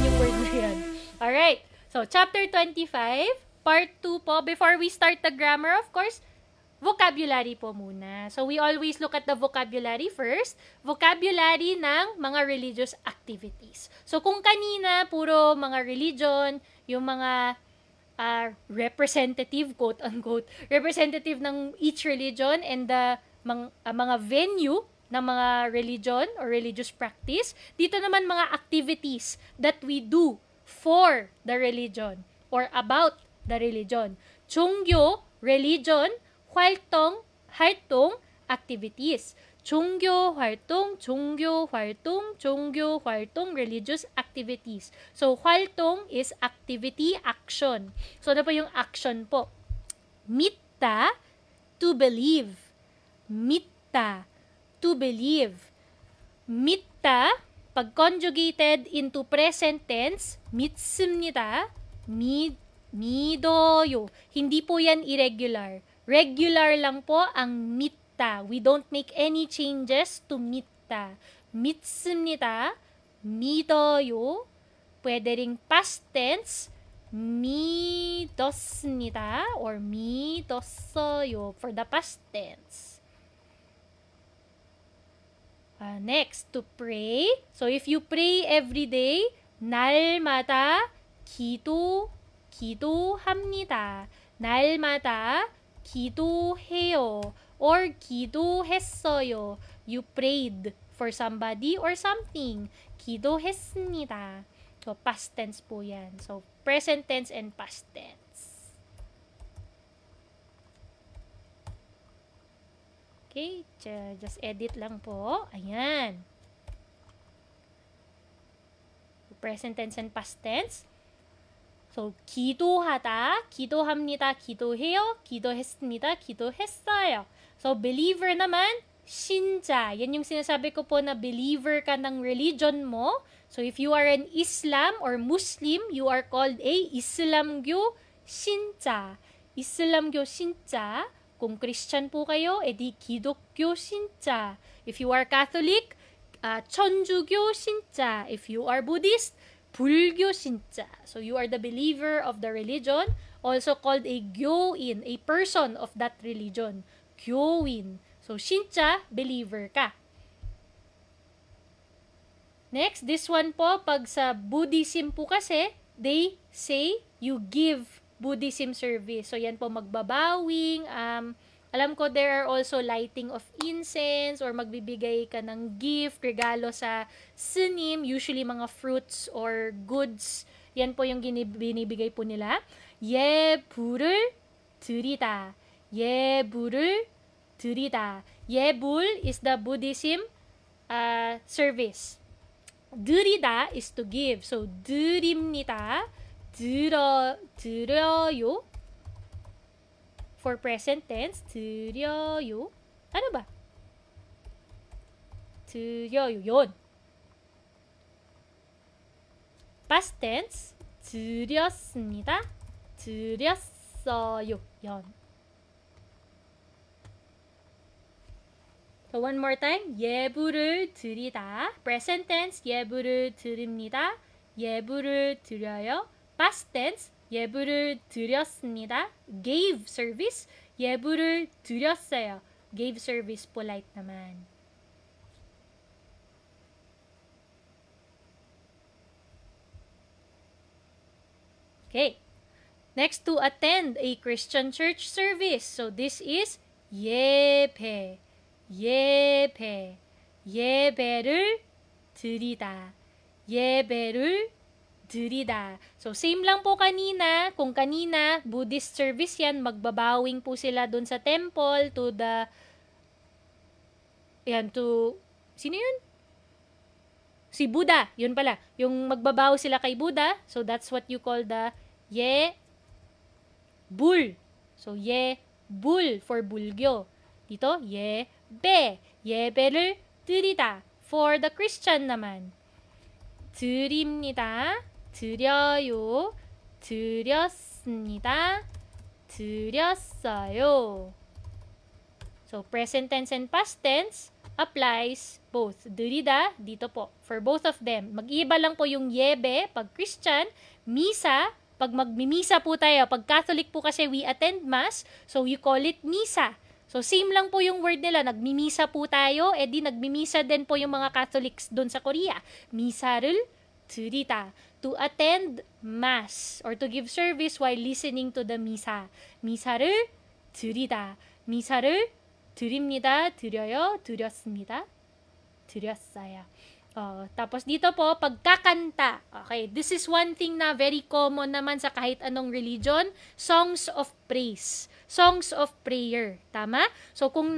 yung word na yan. Alright. So, chapter 25, part 2 po. Before we start the grammar, of course, vocabulary po muna. So, we always look at the vocabulary first. Vocabulary ng mga religious activities. So, kung kanina, puro mga religion, yung mga representative, quote-unquote, representative ng each religion and the mga venue ng mga religion or religious practice. Dito naman mga activities that we do for the religion or about the religion. 종교, religion, 활동, activities. 종교 활동, religious activities. So, 활동 is activity, action. So, ano po yung action po? 믿다, to believe. 믿다, to believe. 믿다, pag conjugated into present tense, 믿습니다, 믿어요. Hindi po yan irregular. Regular lang po ang 믿다. We don't make any changes to 믿다. 믿습니다, 믿어요. Pwede ring past tense, 믿었습니다 or 믿었어요 for the past tense. Next, to pray. So, if you pray every day, 날마다 기도합니다. 날마다 기도해요 or 기도했어요. You prayed for somebody or something. 기도했습니다. So, past tense po yan. So, present tense and past tense. Okay, just edit lang po. Ayan. Present tense and past tense. So, 기도하다, 기도합니다, 기도해요, 기도했습니다, 기도했어요. So, believer naman, 신자. Yan yung sinasabi ko po na believer ka ng religion mo. So, if you are an Islam or Muslim, you are called a Islam교 신자. Islam교 신자. Kung Christian po kayo, edi 기독교 신자. If you are Catholic, 천주교 신자. If you are Buddhist, 불교 신자. So you are the believer of the religion, also called a gyoin, a person of that religion. Gyoin. So 신자, believer ka. Next, this one po, pag sa Buddhism po kasi, they say you give Buddhism service. So, yan po magbabawing. Alam ko there are also lighting of incense or magbibigay ka ng gift, regalo sa sinim, usually mga fruits or goods. Yan po yung binibigay po nila. 예불을 드리다. 예불을 드리다. 예불 is the Buddhism service. 드리다 is to give. So, 드립니다. 드려요. For present tense, 드려요. Ano ba? 드려요. Yun. Past tense, 드렸습니다. 드렸어요. Yun. So, one more time. 예불을 드리다. Present tense, 예불을 드립니다. 예불을 드려요. Past tense, 예불을 드렸습니다. Gave service, 예불을 드렸어요. Gave service, polite naman. Okay. Next, to attend a Christian church service. So, this is 예배. 예배. 예배를 드리다. 예배를 드리다. So, same lang po kanina. Kung kanina, Buddhist service yan, magbabawing po sila dun sa temple to the, yan, to, sino yun? Si Buddha, yun pala. Yung magbabaw sila kay Buddha, so that's what you call the 예불. So, 예불 for bulgyo. Dito, 예배. 예배를 드리다. For the Christian naman. 드립니다. 드려요. 드렸습니다. 드렸어요. So, present tense and past tense. applies both. Durida, dito po. For both of them. Mag-iba lang po yung yebe pag Christian, misa, pag magmimisa po tayo. Pag Catholic po kasi we attend Mass, so you call it misa. So same lang po yung word nila, nagmimisa po tayo, edi nagmimisa din po yung mga Catholics doon sa Korea. 미사를 드리다. To attend Mass or to give service while listening to the misa. 미사를 드리다. 미사를 드립니다. 드려요. 드렸습니다. 드렸어요. Tapos dito po, pagkakanta. Okay, this is one thing na very common naman sa kahit anong religion. Songs of praise. Songs of prayer. Tama? So kung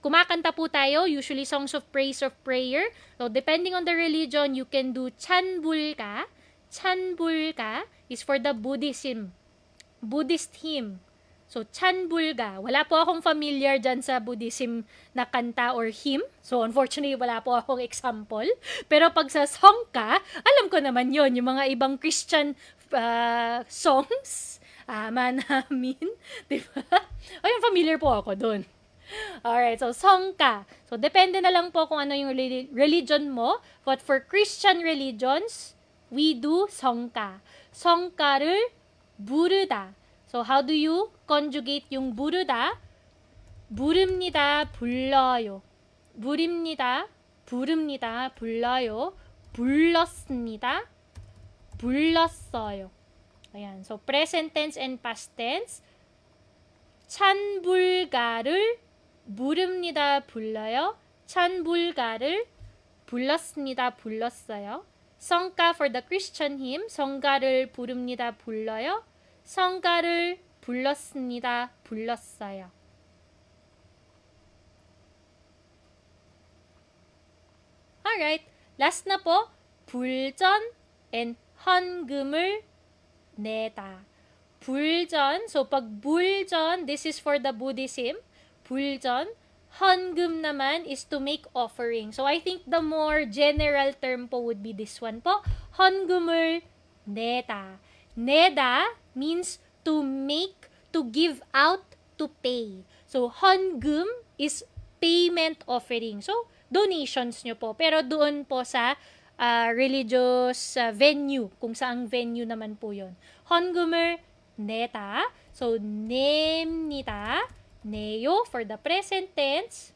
kumakanta po tayo, usually songs of praise or prayer. So, depending on the religion, you can do 찬불가. 찬불가 is for the Buddhist hymn. So, 찬불가. Wala po akong familiar dyan sa Buddhism na kanta or hymn. So, unfortunately, wala po akong example. Pero pag sa songka, alam ko naman yon yung mga ibang Christian songs. Ama namin. Diba? Ayun, familiar po ako dun. Alright, so songka. So, depende na lang po kung ano yung religion mo. But for Christian religions, we do songka. 성가를 부르다. So, how do you conjugate yung 부르다? 부릅니다, 불러요. 부릅니다, 부릅니다, 불러요. 불렀습니다, 불렀어요. Ayan. So, present tense and past tense. 찬불가를 부릅니다, 불러요. 찬불가를 불렀습니다, 불렀어요. 성가 for the Christian hymn. 성가를 부릅니다, 불러요. 성가를 불렀습니다, 불렀어요. Alright. Last na po. 불전 and 헌금을 내다. 불전. So, pag 불전, this is for the Buddhism. 불전. 헌금 naman is to make offering. So, I think the more general term po would be this one po. 헌금을 내다. 내다 means to make, to give out, to pay. So, 헌금 is payment offering. So, donations nyo po. Pero doon po sa religious venue, kung saang venue naman po yun. 헌금을 내다. So, 냅니다. 내요 for the present tense.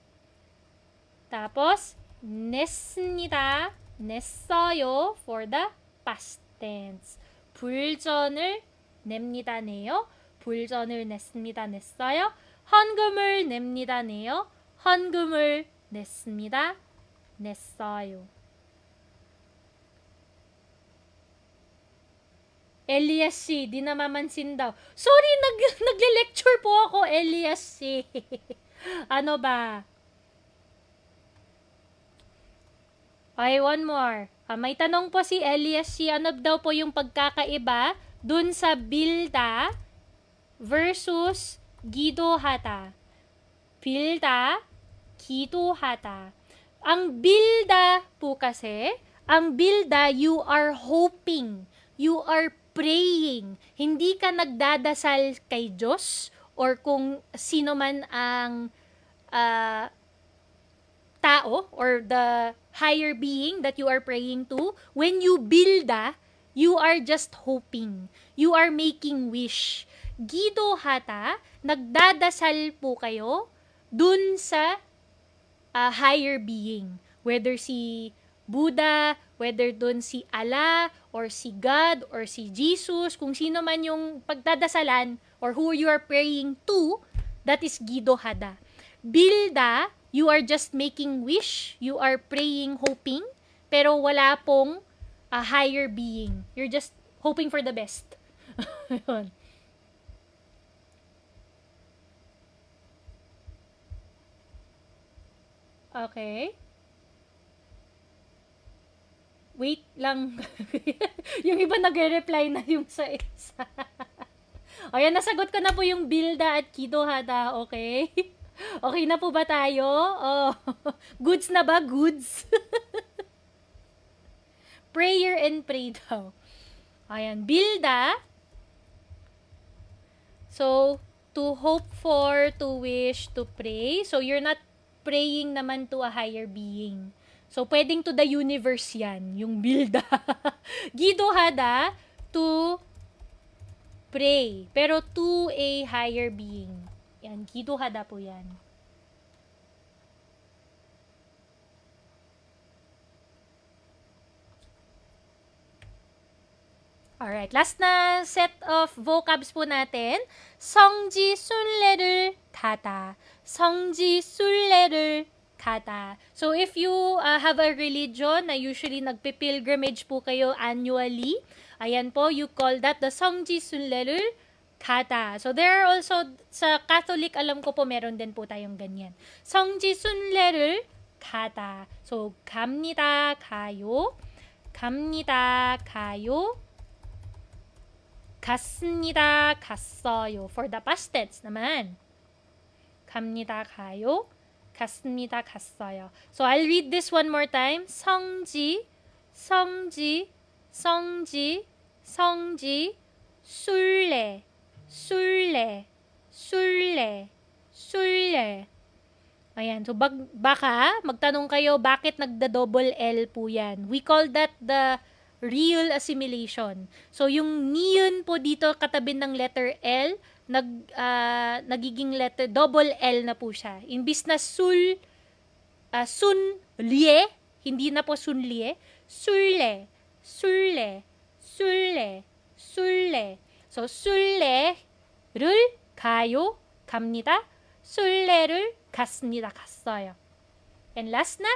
tapos, 냈습니다. 냈어요 for the past tense. 불전을 냅니다. 내요. 불전을 냈습니다. 냈어요. 헌금을 냅니다. 내요. 헌금을 냈습니다. 냈어요. Elias C. Di namamansin daw. Sorry, nagle-lecture po ako, Elias C. Ano ba? Okay, one more. May tanong po si Elias C. Ano daw po yung pagkakaiba dun sa bilda versus gidohata? Bilda, gidohata. Ang bilda po kasi, ang bilda, you are hoping. You are praying. Hindi ka nagdadasal kay Diyos or kung sino man ang tao or the higher being that you are praying to. When you bilda, you are just hoping. You are making wish. Gidohata, nagdadasal po kayo dun sa higher being. Whether si Buddha, whether dun si Allah, or si God, or si Jesus, kung sino man yung pagdadasalan, or who you are praying to, that is gidohada. Bilda, you are just making wish, you are praying, hoping, pero wala pong a higher being. You're just hoping for the best. Okay. Wait lang. Yung iba nagre-reply na yung sa isa. O yan, nasagot ko na po yung bilda at gidohada. Okay? Okay na po ba tayo? Oh. Goods na ba? Goods? Prayer and pray daw. Ayan, bilda. So, to hope for, to wish, to pray. So, you're not praying naman to a higher being. So, pwedeng to the universe yan, yung builda. 기도하다, to pray. Pero to a higher being. Yan, 기도하다 po yan. Alright, last na set of vocabs po natin. 성지 순례를 가다. 성지 순례를 가다. So, if you have a religion na usually nagpipilgrimage po kayo annually, ayan po, you call that the 성지 순례를 가다. So, there are also, sa Catholic, alam ko po, meron din po tayong ganyan. 성지 순례를 가다. So, 갑니다, 가요. 갑니다, 가요. 갔습니다, 갔어요. For the past tense naman. 갑니다, 가요. 갔습니다, 갔어요. So, I'll read this one more time. 성지, 성지, 성지, 성지, 순례, 순례, 순례, 순례. Ayan. So, baka magtanong kayo, bakit nagda-double L po yan? We call that the real assimilation. So, yung niyon po dito katabi ng letter L, nagiging letter, double L na po siya. Imbis na sun lie, hindi na po sun lie, surle, surle, surle, surle. So, 술래를 가요, 갑니다. 술래를 갔습니다, 갔어요. And last na,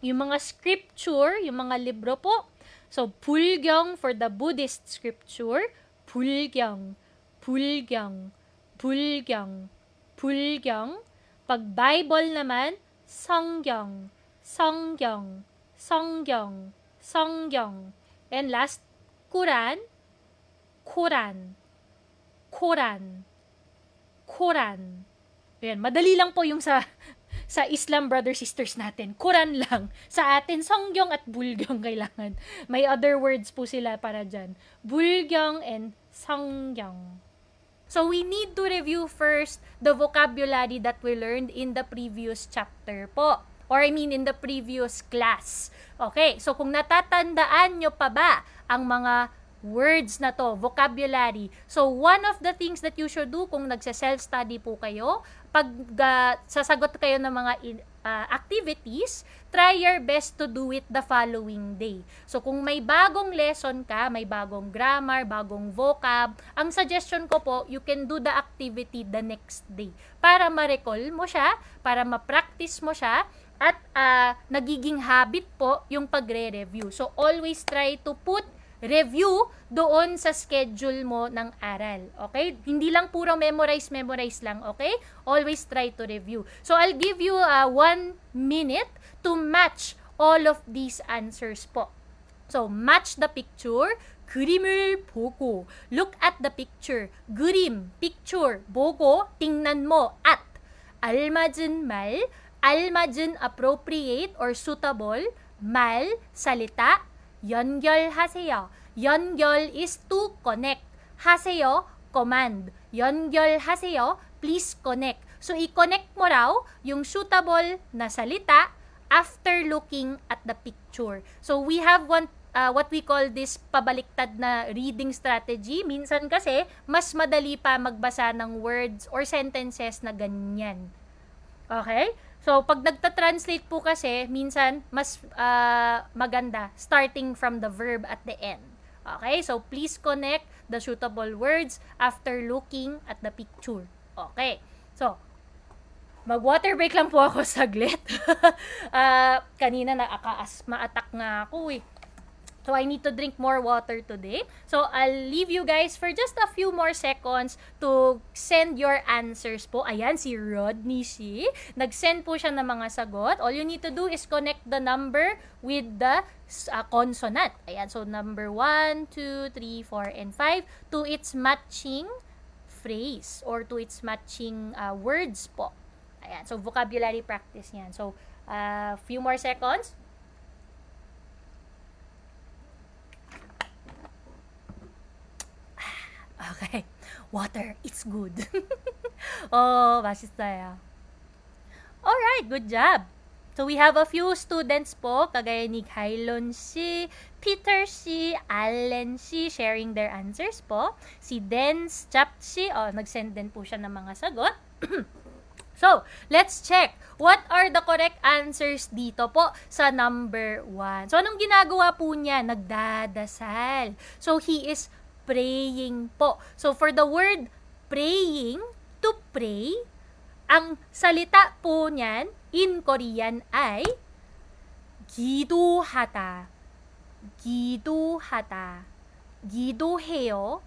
yung mga scripture, yung mga libro po. So, 불경 for the Buddhist scripture, 불경, 불경, 불경, 불경. Pag Bible naman, 성경, 성경, 성경, 성경. And last, Quran, Quran, Quran, Quran. Ayan, madali lang po yung sa Islam brother sisters natin. Quran lang. Sa atin, 성경 at 불경 kailangan. May other words po sila para dyan. 불경 and 성경. So, we need to review first the vocabulary that we learned in the previous chapter po. Or I mean, in the previous class. Okay, so kung natatandaan nyo pa ba ang mga words na to, vocabulary. So, one of the things that you should do kung nagsa-self-study po kayo, pag sasagot kayo ng mga activities, try your best to do it the following day. So, kung may bagong lesson ka, may bagong grammar, bagong vocab, ang suggestion ko po, you can do the activity the next day. Para ma-recall mo siya, para ma-practice mo siya, at nagiging habit po yung pagre-review. So, always try to put review doon sa schedule mo ng aral. Okay? Hindi lang puro memorize lang. Okay? Always try to review. So, I'll give you 1 minute to match all of these answers po. So, match the picture. 그림을 보고. Look at the picture. 그림, picture, 보고, tingnan mo. At, 알맞은 말, 알맞은 appropriate or suitable, 말, salita, 연결하세요. 연결 is to connect. 하세요, command. 연결하세요, please connect. So, i-connect mo raw yung suitable na salita after looking at the picture. So, we have what we call this pabaliktad na reading strategy. Minsan kasi, mas madali pa magbasa ng words or sentences na ganyan. Okay? So, pag nagta-translate po kasi, minsan, mas maganda starting from the verb at the end. Okay? So, please connect the suitable words after looking at the picture. Okay. So, mag-water break lang po ako saglit. Kanina nakaka-asthma attack nga ako eh. So, I need to drink more water today. So, I'll leave you guys for just a few more seconds to send your answers po. Ayan, si Rodney Shi. Nag-send po siya ng mga sagot. All you need to do is connect the number with the consonant. Ayan, so number 1, 2, 3, 4, and 5 to its matching phrase or to its matching words po. Ayan, so vocabulary practice yan. So, few more seconds. Okay. Water. It's good. 맛있어요. Alright, good job. So we have a few students po, kagaya ni Kylon si, Peter si, Allen si, sharing their answers po. Si Dens Chap si, nag-send din po siya ng mga sagot. So, let's check. What are the correct answers dito po sa number 1? So, anong ginagawa po niya? Nagdadasal. So, he is praying po. So, for the word praying, to pray, ang salita po niyan in Korean ay 기도하다, 기도하다, 기도해요,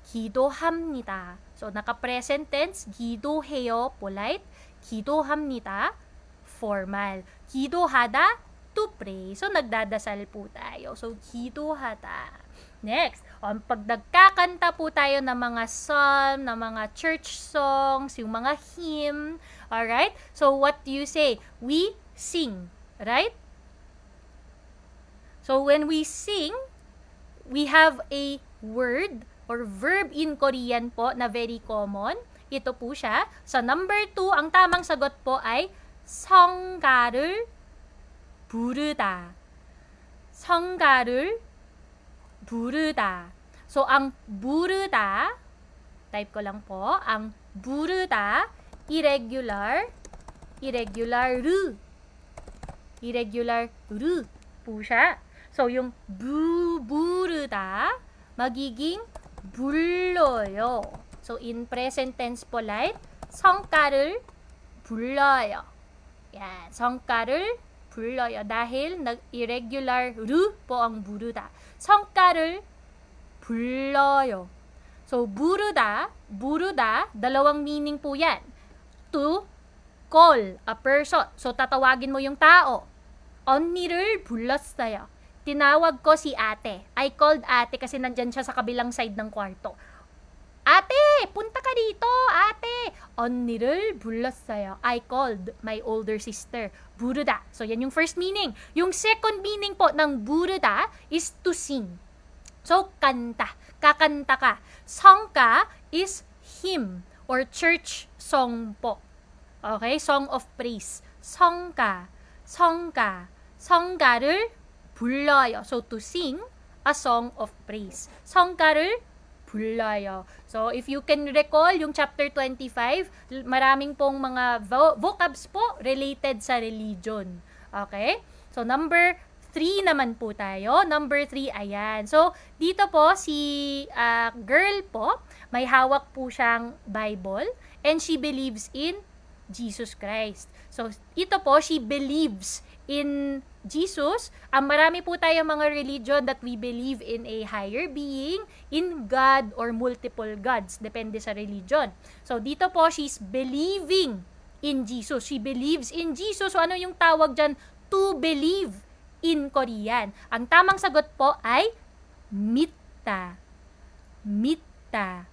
기도합니다. So, naka-present tense, 기도해요, polite, 기도합니다, formal. 기도하다, to pray. So, nagdadasal po tayo. So, 기도하다. Next, pag nagkakanta po tayo ng mga psalm, ng mga church songs, yung mga hymn, alright? So, what do you say? We sing, right? So, when we sing, we have a word or verb in Korean po na very common. Ito po siya. So, number 2, ang tamang sagot po ay 성가를 부르다. 성가를 부르다. So, ang buruda, type ko lang po, ang buruda, irregular ru. Irregular ru po siya. So, yung buruda, magiging 불러요. So, in present tense polite, 성가를 불러요. Yan, 성가를 불러요. Dahil irregular ru po ang buruda. 성가를 불러요. So, buruda, dalawang meaning po yan. To call a person. So, tatawagin mo yung tao. 언니를 불렀어요. Tinawag ko si ate. I called ate kasi nandyan siya sa kabilang side ng kwarto. Ate, punta ka dito, ate. 언니를 불렀어요. I called my older sister. 부르다. So, yan yung first meaning. Yung second meaning po ng 부르다 is to sing. So, kanta. Kakanta ka. 성가 is hymn or church song po. Okay? Song of praise. 성가. 성가. 성가를 불러요. So, to sing a song of praise. 성가를 불러요. So, if you can recall, yung chapter 25, maraming pong mga vocabs po related sa religion. Okay? So, number 3 naman po tayo. Number 3, ayan. So, dito po, si girl po, may hawak po siyang Bible and she believes in Jesus Christ. So, ito po, she believes in Jesus. Marami po tayo mga religion that we believe in a higher being, in God, or multiple gods. Depende sa religion. So, dito po, she's believing in Jesus. She believes in Jesus. So, ano yung tawag dyan? To believe in Korean. Ang tamang sagot po ay 믿다. 믿다.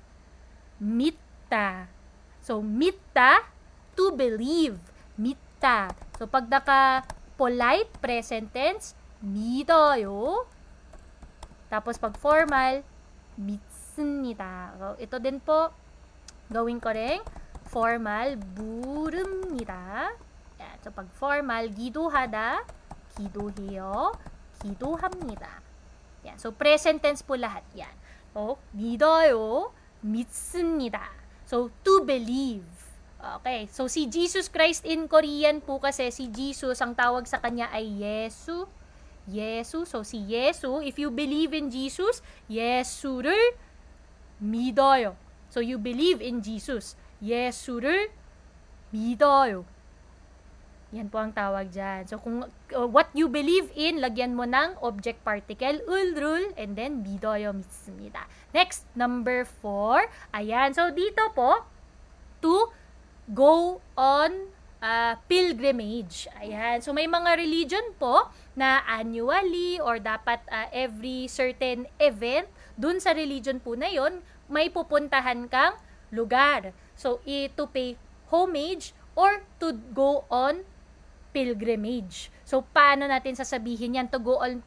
믿다. So, 믿다, to believe. 믿다. So, pag polite present tense, 믿어요. Tapos pag formal, 믿습니다. So, ito din po, gawin ko rin, formal, 부릅니다. Yan. So, pag formal, 기도하다, 기도해요, 기도합니다. Yan. So, present tense po lahat yan. So, 믿어요, 믿습니다. So, to believe. Okay, so si Jesus Christ in Korean po kasi si Jesus, ang tawag sa kanya ay 예수. 예수, so si 예수, if you believe in Jesus, 예수를 믿어요. So you believe in Jesus. 예수를 믿어요. Yan po ang tawag dyan. So kung what you believe in, lagyan mo ng object particle, ulrul, and then 믿어요, 믿습니다. Next, number 4. Ayan, so dito po, to go on pilgrimage. Ayan. So, may mga religion po na annually or dapat every certain event, dun sa religion po na yon may pupuntahan kang lugar. So, to pay homage or to go on pilgrimage. So, paano natin sasabihin yan? To go on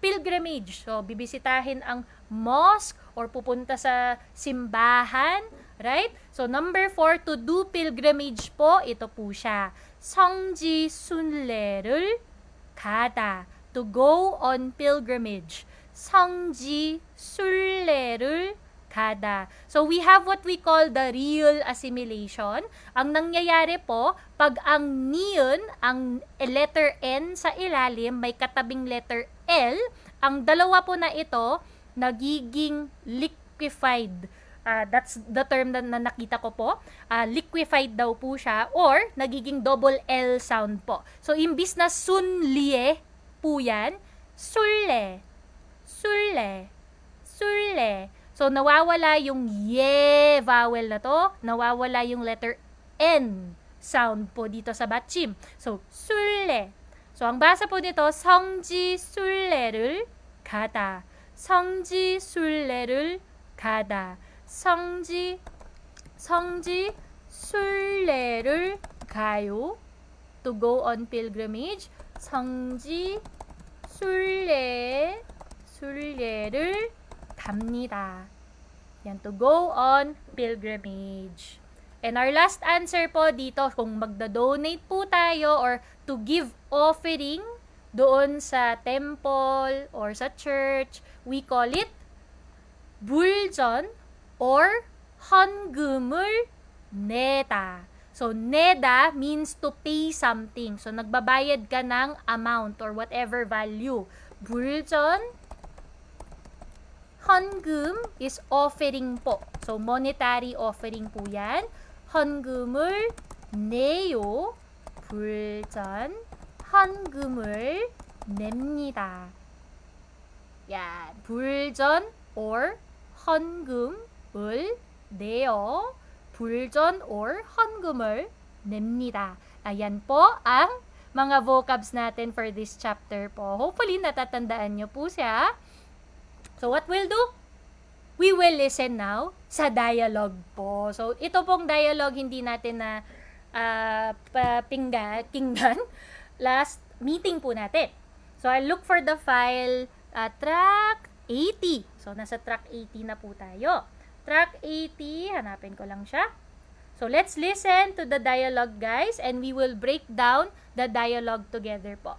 pilgrimage. So, bibisitahin ang mosque or pupunta sa simbahan, Right? So, number 4, to do pilgrimage po, ito po siya. 성지 순례를 가다. To go on pilgrimage. 성지 순례를 가다. So, we have what we call the real assimilation. Ang nangyayari po, pag ang niyon, ang letter N sa ilalim, may katabing letter L, ang dalawa po na ito, nagiging liquefied. That's the term na nakita ko po. Liquefied daw po siya or nagiging double L sound po. So, imbis na sunlie po yan, sulle, sulle, sulle. So, nawawala yung ye vowel na to, nawawala yung letter N sound po dito sa 받침. So, sulle. So, ang basa po nito, 성지 순례를 가다. 성지 순례를 가다. 성지 순례를 가요. To go on pilgrimage. 성지 순례를 갑니다. Yan, to go on pilgrimage. And our last answer po dito, kung magda-donate po tayo or to give offering doon sa temple or sa church, we call it 불전 or 헌금을 내다. So, neda means to pay something. So, nagbabayad ka ng amount or whatever value. 불전, 헌금 is offering po. So, monetary offering po yan. 헌금을 내요. 불전, 헌금을 냅니다. Yan. 불전 or 헌금을 내요. 불전 or 헌금을 냅니다. Ayan po ang mga vocabs natin for this chapter po. Hopefully, natatandaan nyo po siya. So, what we'll do? We will listen now sa dialogue po. So, ito pong dialogue hindi natin na kinggan last meeting po natin. So, I'll look for the file track 80. So, nasa track 80 na po tayo. Track 80, hanapin ko lang siya. So, let's listen to the dialogue, guys, and we will break down the dialogue together po.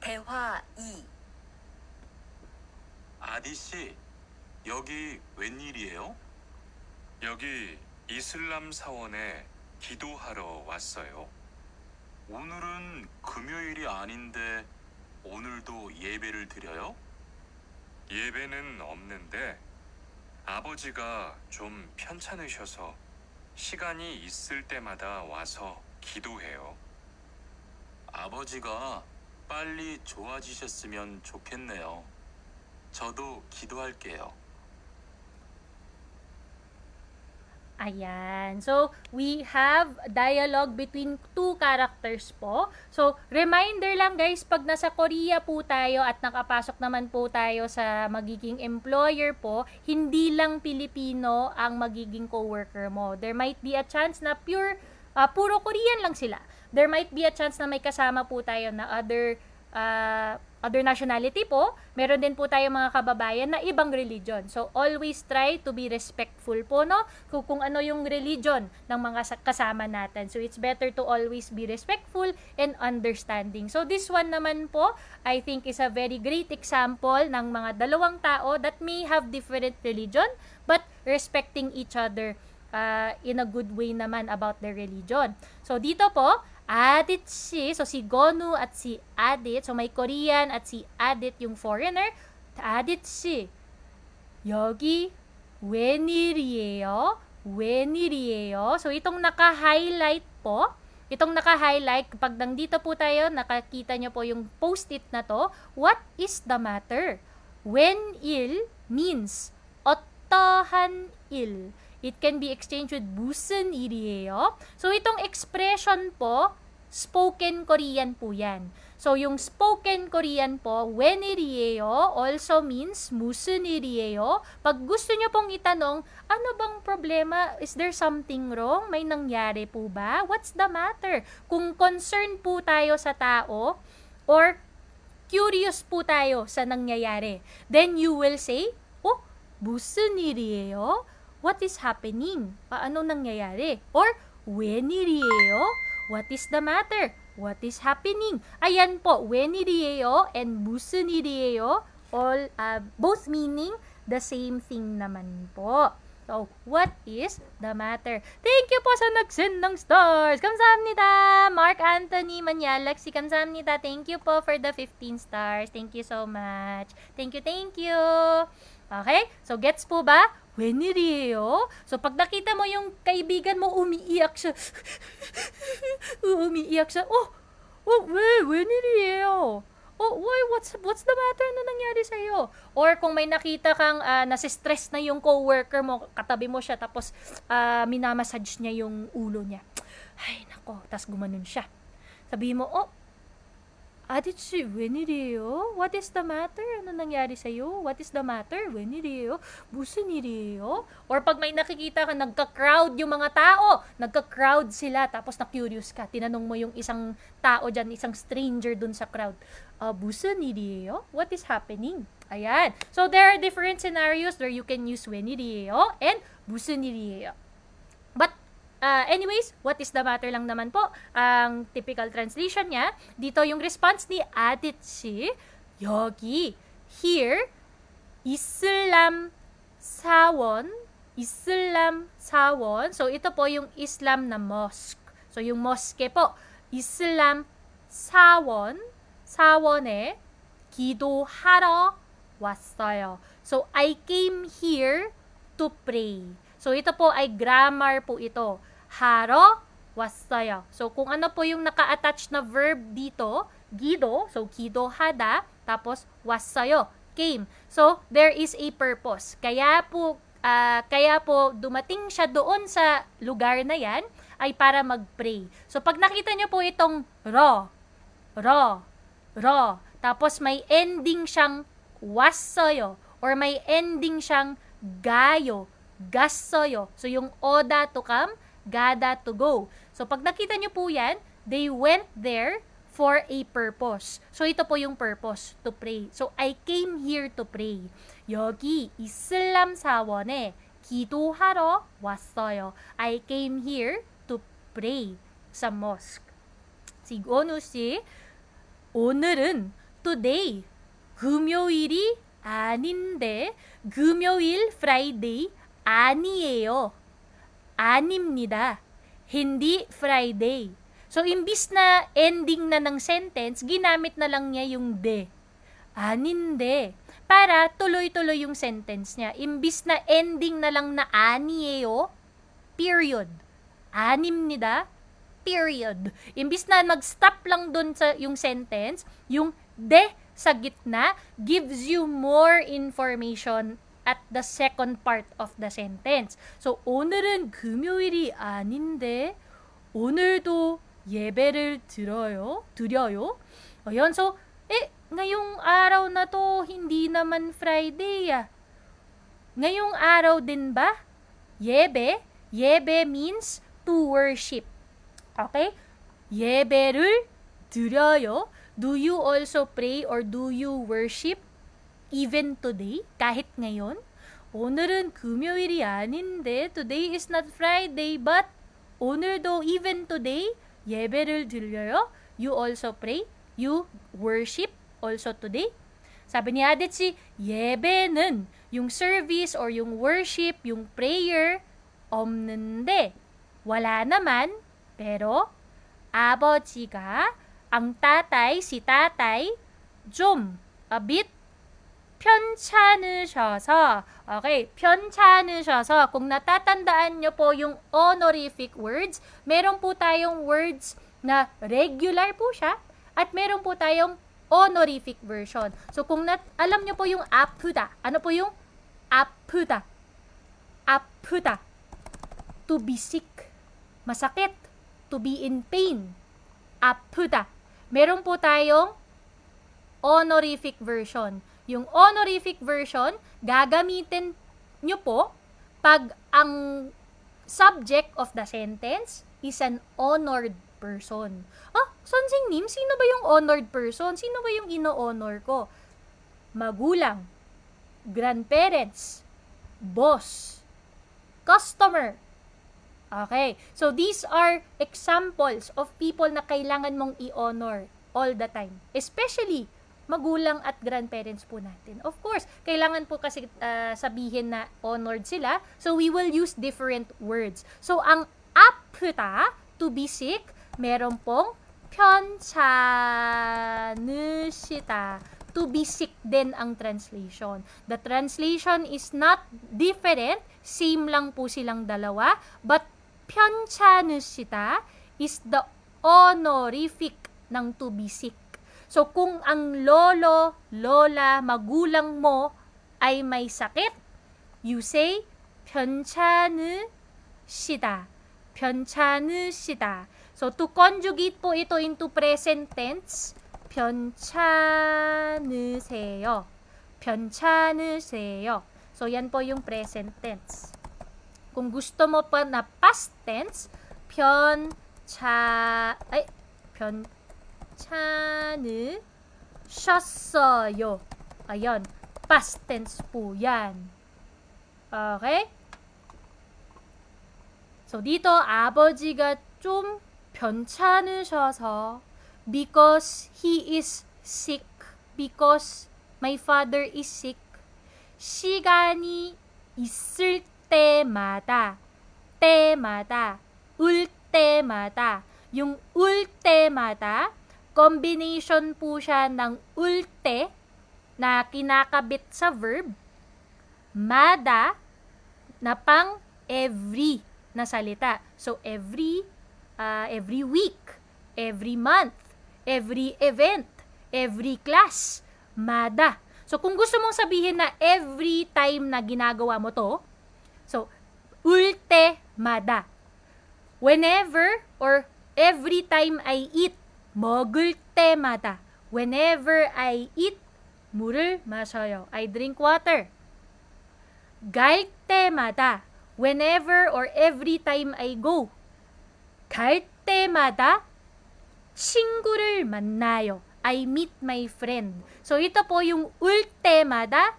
대화 2. 아디씨, 여기 웬일이에요? 여기 이슬람 사원에 기도하러 왔어요. 오늘은 금요일이 아닌데 오늘도 예배를 드려요? 예배는 없는데 아버지가 좀 편찮으셔서 시간이 있을 때마다 와서 기도해요. 아버지가 빨리 좋아지셨으면 좋겠네요. 저도 기도할게요. Ayan. So, we have dialogue between two characters po. So, reminder lang guys, pag nasa Korea po tayo at nakapasok naman po tayo sa magiging employer po, hindi lang Pilipino ang magiging coworker mo. There might be a chance na puro Korean lang sila. There might be a chance na may kasama po tayo na other nationality po. Meron din po tayo mga kababayan na ibang religion. So, always try to be respectful po, no? Kung ano yung religion ng mga kasama natin. So, it's better to always be respectful and understanding. So, this one naman po, I think is a very great example ng mga dalawang tao that may have different religion but respecting each other in a good way naman about their religion. So, dito po, Adit si, so si Gonu at si Adit, so may Korean at si Adit yung foreigner. Adit si, 여기 웬일이에요? 웬일이에요? So itong naka-highlight po, kapag nandito po tayo, nakakita nyo po yung post-it na to, what is the matter? 웬일 means 어떠한 일. It can be exchanged with 무슨 일이에요? So, itong expression po, spoken Korean po yan. So, yung spoken Korean po, 웬일이에요 also means 무슨 일이에요? Pag gusto nyo pong itanong, ano bang problema? Is there something wrong? May nangyari po ba? What's the matter? Kung concerned po tayo sa tao, or curious po tayo sa nangyayari, then you will say, 무슨 일이에요? What is happening? Ano nangyayari? Or, 웬일이에요? What is the matter? What is happening? Ayan po, 웬일이에요 and 무슨 일이에요? All, both meaning the same thing naman po. So, what is the matter? Thank you po sa nag-send ng stars. 감사합니다. Mark Anthony Manyalaxi, 감사합니다. Thank you po for the 15 stars. Thank you so much. Thank you, thank you. Okay? So, gets po ba? 웬일이에요? So, pag nakita mo yung kaibigan mo, umiiyak siya. Umiiyak siya. 웬일이에요? Why? What's the matter? Ano nangyari sa'yo? Or kung may nakita kang nasistress na yung coworker mo, katabi mo siya, tapos minamassage niya yung ulo niya. Ay, nako. Tapos gumanon siya. Sabihin mo, Adichie, 웬일이에요? What is the matter? Ano nangyari sa'yo? What is the matter? 웬일이에요? 무슨 일이에요? Or pag may nakikita ka, nagka-crowd yung mga tao. Nagka-crowd sila, tapos na-curious ka. Tinanong mo yung isang tao dyan, isang stranger dun sa crowd. 무슨 일이에요? What is happening? Ayan. So, there are different scenarios where you can use 웬일이에요 and 무슨 일이에요. But, anyways, what is the matter lang naman po. Ang typical translation niya, dito yung response ni Adichie, 여기, here, Islam 사원. So, ito po yung Islam na mosque. So, yung mosque po, Islam 사원에 기도하러 왔어요. So, I came here to pray. So, ito po ay grammar po ito. 하러 왔어요. So, kung ano po yung naka-attach na verb dito, gido, so 기도하다, tapos 왔어요, came. So, there is a purpose. Kaya po dumating siya doon sa lugar na yan, ay para mag-pray. So, pag nakita niyo po itong ro, tapos may ending siyang 왔어요, or may ending siyang 가요, 갔어요. So, yung oda to come, gada to go. So, pag nakita nyo po yan, they went there for a purpose. So, ito po yung purpose, to pray. So, I came here to pray. 여기 이슬람 사원에 기도하러 왔어요. I came here to pray sa mosque. Sigonu si, 오늘은 today, 금요일이 아닌데, 금요일, Friday, 아니에요. 아닙니다. Hindi Friday. So, imbis na ending na ng sentence, ginamit na lang niya yung de. Aninde. Para tuloy-tuloy yung sentence niya. Imbis na ending na lang na 아니에요, period. 아닙니다, period. Imbis na mag-stop lang dun sa yung sentence, yung de sa gitna gives you more information at the second part of the sentence. So, 오늘은 금요일이 아닌데 오늘도 예배를 드려요? Ayan, so, ngayong araw na to, hindi naman Friday, Ngayong araw din ba? 예배 means to worship. Okay? 예배를 드려요. Do you also pray or do you worship even today? Kahit ngayon? 오늘은 금요일이 아닌데, today is not Friday, but 오늘도 even today, 예배를 드려요. You also pray. You worship also today. Sabi ni Adichie, 예배는 yung service or yung worship, yung prayer, 없는데, wala naman, pero 아버지가, ang tatay, si tatay, 좀, a bit, 편찮으셔서, okay, 편찮으셔서, kung natatandaan nyo po yung honorific words, meron po tayong words na regular po siya, at meron po tayong honorific version. So, kung alam nyo po yung 아프다, ano po yung 아프다? 아프다. To be sick. Masakit. To be in pain. 아프다. Meron po tayong honorific version. Yung honorific version, gagamitin nyo po pag ang subject of the sentence is an honored person. Sonsingnim, sino ba yung honored person? Sino ba yung ino-honor ko? Magulang, grandparents, boss, customer. Okay, so these are examples of people na kailangan mong i-honor all the time. Especially, magulang at grandparents po natin. Of course, kailangan po kasi sabihin na honored sila. So, we will use different words. So, ang 아프다, to be sick, meron pong 편찮으시다. To be sick din ang translation. The translation is not different. Same lang po silang dalawa. But 편찮으시다 is the honorific ng to be sick. So, kung ang lolo, lola, magulang mo ay may sakit, you say 편찮으시다. 편찮으시다. So, to conjugate po ito into present tense, 편찮으세요. 편찮으세요. So, yan po yung present tense. Kung gusto mo pa na past tense, 편찮으셨어요. Ayan, past tense po yan. Okay? So, dito, 아버지가 좀 편찮으셔서 because he is sick, because my father is sick, 시간이 있을 때마다, 울 때마다, yung 울 때마다, combination po siya ng ulte na kinakabit sa verb, mada na pang every na salita. So, every week, every month, every event, every class, mada. So, kung gusto mong sabihin na every time na ginagawa mo to, so, ulte mada. Whenever or every time I eat, 먹을 때마다. Whenever I eat, 물을 마셔요. I drink water. 갈 때마다. Whenever or every time I go. 갈 때마다 친구를 만나요. I meet my friend. So, ito po yung ul temada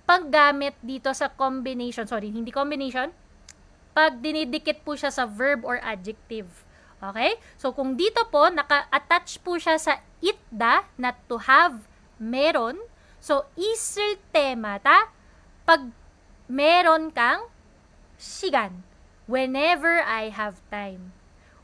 paggamit dito sa combination. Sorry, hindi combination. Pag dinidikit po siya sa verb or adjective. Okay? So, kung dito po, naka-attach po siya sa itda na to have, meron. So, 있을 때마다 pag meron kang 시간. Whenever I have time.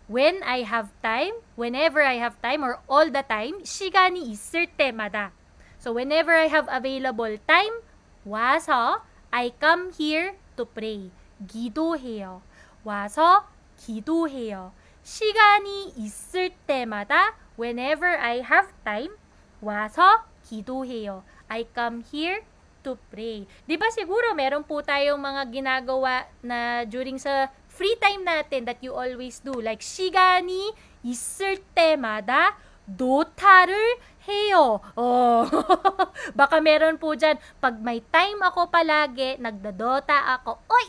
When I have time, whenever I have time, or all the time, 시간이 있을 때마다. So, whenever I have available time, 와서, I come here to pray. 기도해요. 와서, 기도해요. 시간이 있을 때마다, whenever I have time, 와서, 기도해요. I come here to pray. Di ba siguro meron po tayong mga ginagawa na during sa free time natin that you always do. Like, 시간이 있을 때마다 도타를 해요. Oh. Baka meron po dyan, pag may time ako palagi, nagdadota ako. Oy!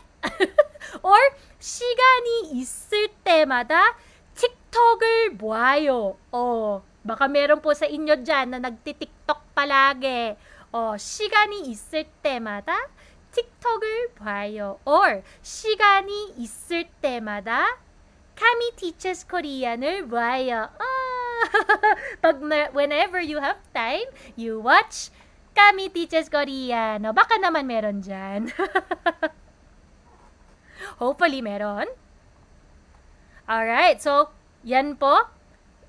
Or, 시간이 있을 때마다 틱톡을 봐요. Oh. Baka meron po sa inyo dyan na nagtitiktok palagi. 시간이 있을 때마다 틱톡을 봐요. Or, 시간이 있을 때마다 Kami Teaches Korean을 봐요. Whenever you have time, you watch Kami Teaches Korean. Baka naman meron dyan. Hopefully meron. Alright, so, yan po.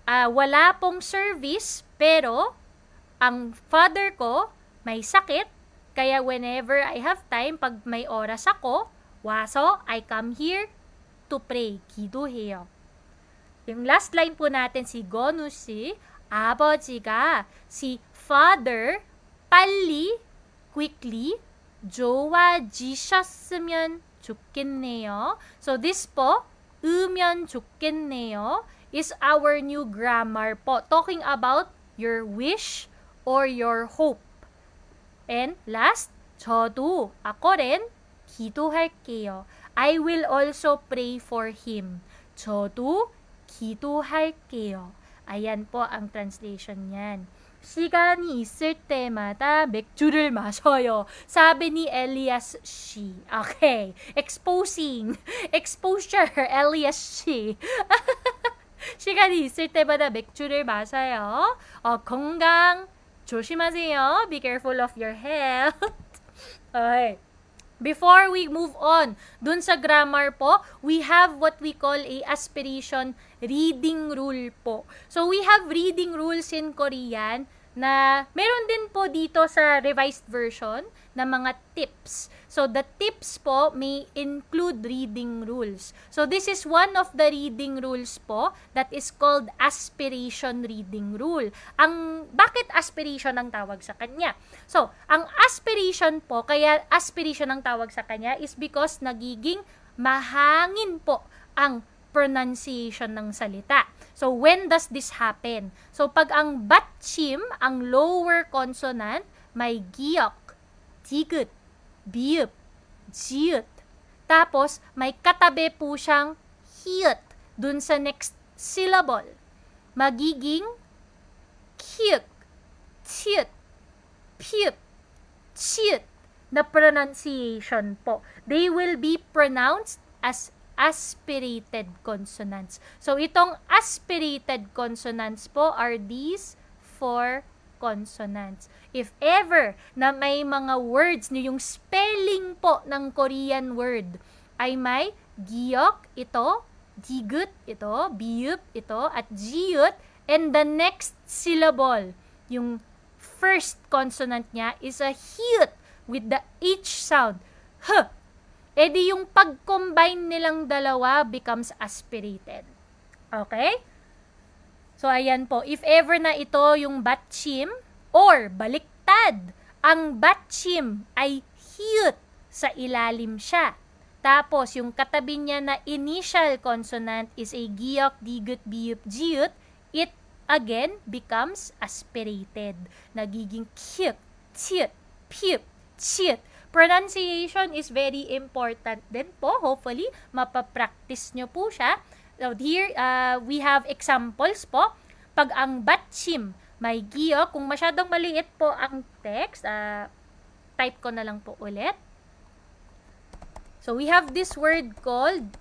Wala pong service, pero ang father ko may sakit, kaya whenever I have time, pag may oras ako, 와서, I come here to pray. 기도해요. Yung last line po natin, si 건우 씨, 아버지가, si father, 빨리, quickly, 좋아지셨으면 좋겠네요. So this po, 으면 좋겠네요, is our new grammar po. Talking about your wish or your hope. And last, 저도, ako rin, 기도할게요. I will also pray for him. 저도 기도할게요. Ayan po ang translation niyan. 시간이 있을 때마다 맥주를 마셔요. 사비 ni Elias Shi. Okay. Exposure. Elias Shi. 시간이 있을 때마다 맥주를 마셔요. 건강 조심하세요. Be careful of your health. Okay. Before we move on, dun sa grammar po, we have what we call a aspiration reading rule po. So, we have reading rules in Korean na meron din po dito sa revised version na mga tips. So, the tips po may include reading rules. So, this is one of the reading rules po that is called aspiration reading rule. Bakit aspiration ang tawag sa kanya? So, ang aspiration po, kaya aspiration ang tawag sa kanya is because nagiging mahangin po ang pronunciation ng salita. So, when does this happen? So, pag ang batchim, ang lower consonant, may giyok, tigut, biyup, jiyut. Tapos, may katabi po siyang hiyut dun sa next syllable. Magiging kyuk, tiyut, piyup, chiyut na pronunciation po. They will be pronounced as aspirated consonants. So, itong aspirated consonants po are these 4 consonants. If ever na may mga words nyo, yung spelling po ng Korean word ay may giyok, ito, jigut, ito, biyup, ito, at jiyut, and the next syllable, yung first consonant niya is a hiyut with the H sound. H. Edi yung pag-combine nilang dalawa becomes aspirated. Okay? So, ayan po. If ever na ito yung batchim or baliktad, ang batchim ay hiyut sa ilalim siya. Tapos, yung katabi niya na initial consonant is a giyok, digut, biyup, jiyut, it again becomes aspirated. Nagiging kyuk, tiyut, piyup, chiyut. Pronunciation is very important din po. Hopefully, mapapractice nyo po siya. So, here, we have examples po. Pag ang batchim may giyok, kung masyadong maliit po ang text, type ko na lang po ulit. So, we have this word called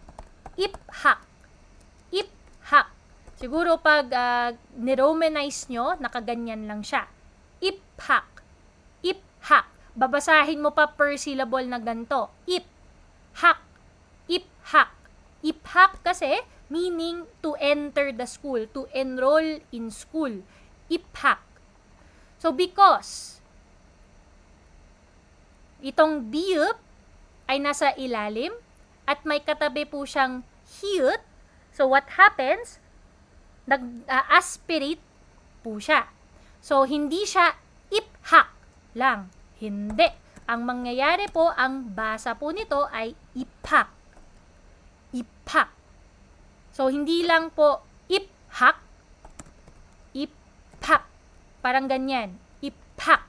iphak. Iphak. Siguro pag niromanize nyo, nakaganyan lang siya. Iphak. Iphak. Babasahin mo pa per syllable na ganito. Iphak. Iphak. Iphak kasi meaning to enter the school, to enroll in school. Iphak. So, because itong biyup ay nasa ilalim at may katabi po siyang hiyut, so what happens? Nag-aspirate po siya. So, hindi siya iphak lang. Hindi. Ang mangyayari po, ang basa po nito ay iphak. Iphak. So, hindi lang po iphak. Iphak. Parang ganyan. Iphak.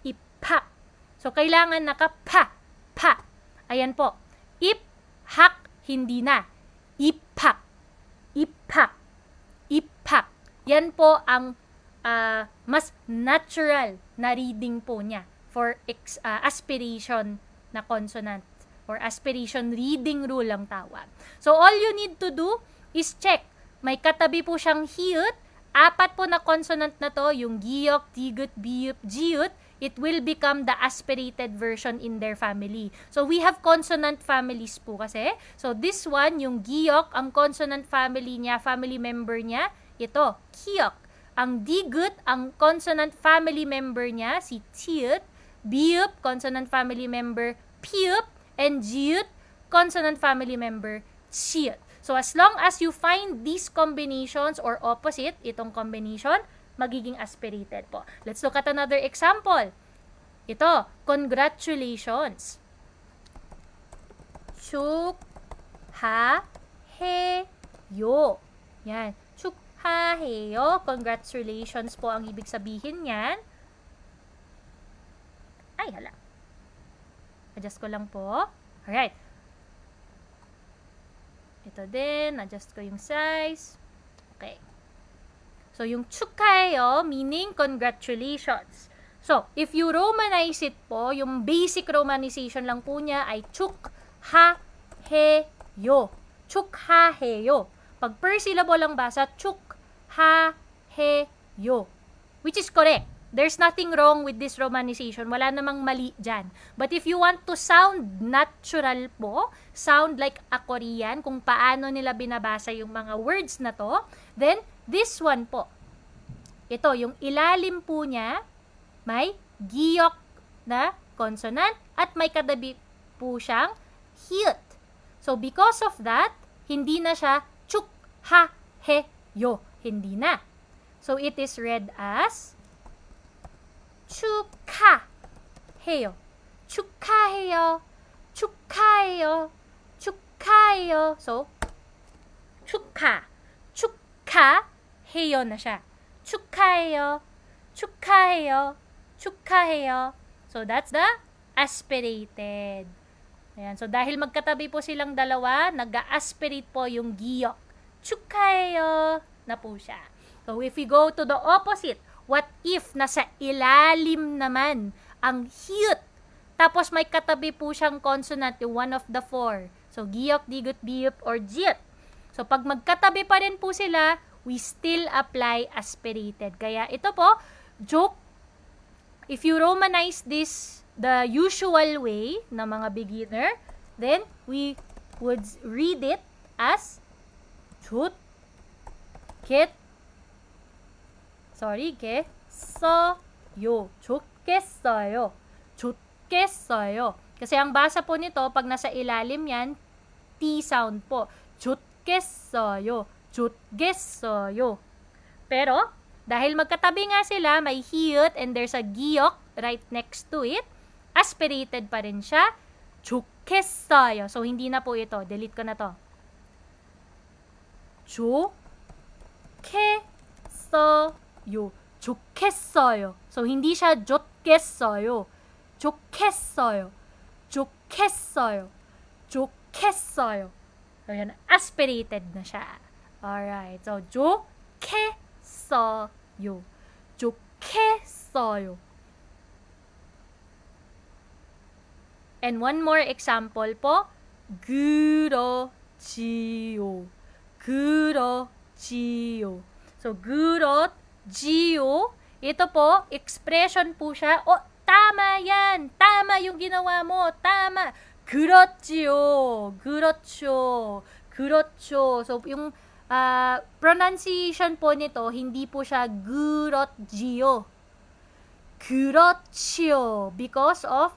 Iphak. So, kailangan naka-pa. Pa. Ayan po. Iphak. Hindi na. Iphak. Iphak. Iphak. Yan po ang mas natural na reading po niya for aspiration na consonant or aspiration reading rule ang tawag. So, all you need to do is check. May katabi po siyang hiyut. 4 po na consonant na to, yung giyok, tigut, biyup, jiyut, it will become the aspirated version in their family. So, we have consonant families po kasi. So, this one, yung giyok, ang consonant family niya, family member niya, ito, kiyok. Ang digut, ang consonant family member niya, si tiyut, biyup, consonant family member, piyup, and jiyut, consonant family member, chiyut. So, as long as you find these combinations or opposite, itong combination, magiging aspirated po. Let's look at another example. Ito, congratulations. 축하해요. Yan. 축하해요. Congratulations po ang ibig sabihin niyan. Ay, hala. Adjust ko lang po. Alright. Ito din. Adjust ko yung size. Okay. So, yung 축하해요 meaning congratulations. So, if you romanize it po, yung basic romanization lang po niya ay 축하해요. 축하해요. Pag per syllable lang basa, 축하해요. Which is correct. There's nothing wrong with this romanization. Wala namang mali dyan. But if you want to sound natural po, sound like a Korean, kung paano nila binabasa yung mga words na to, then this one po. Ito, yung ilalim po niya, may giyok na consonant at may katabi po siyang hyut. So, because of that, hindi na siya 축하해요. Hindi na. So, it is read as 축하해요. 축하해요. 축하해요. 축하해요. So, 축하해요 na siya. 축하해요. 축하해요. 축하해요. So, that's the aspirated. Ayan. So, dahil magkatabi po silang dalawa, nag-aspirate po yung giyok. 축하해요 na po siya. So, if we go to the opposite, what if nasa ilalim naman ang hyut, tapos may katabi po siyang consonant, yung one of the four. So, giyok, digut, biyup, or jiyut. So, pag magkatabi pa rin po sila, we still apply aspirated. Kaya ito po, joke, if you romanize this the usual way ng mga beginner, then we would read it as chút, ket, 겠어요. 좋겠어요. 좋겠어요. Kasi ang basa po nito, pag nasa ilalim yan, T sound po. 좋겠어요. 좋겠어요. Pero, dahil magkatabi nga sila, may hyut and there's a giyok right next to it, aspirated pa rin siya. 좋겠어요. So, hindi na po ito. Delete ko na to. 좋겠어요. 좋겠어요. So, hindi siya 좋겠어요. 좋겠어요. 좋겠어요. 좋겠어요. So, yan. Aspirated na siya. Alright. So, 좋겠어요. 좋겠어요. And one more example po. 그렇지요. 그렇지요. So, 그렇지요. Ito po, expression po siya. Oh, tama yan. Tama yung ginawa mo. Tama. 그렇지요. 그렇죠. 그렇죠. So, yung pronunciation po nito, hindi po siya 그렇지요. 그렇지요. Because of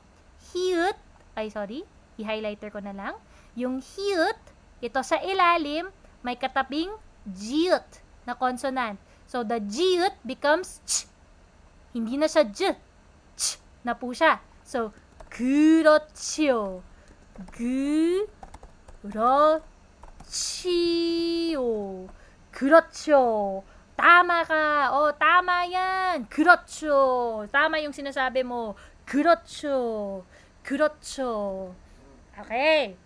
hyut. Ay, sorry. I-highlighter ko na lang. Yung hyut, ito sa ilalim, may katabing jiut na consonant. So, the jiut becomes ch. Hindi na siya j. Ch na po siya. So, 그렇지요. 그렇지요. 그렇죠. Tama ka. Oh, tama yan. 그렇죠. Tama yung sinasabi mo. 그렇죠. 그렇죠. Okay.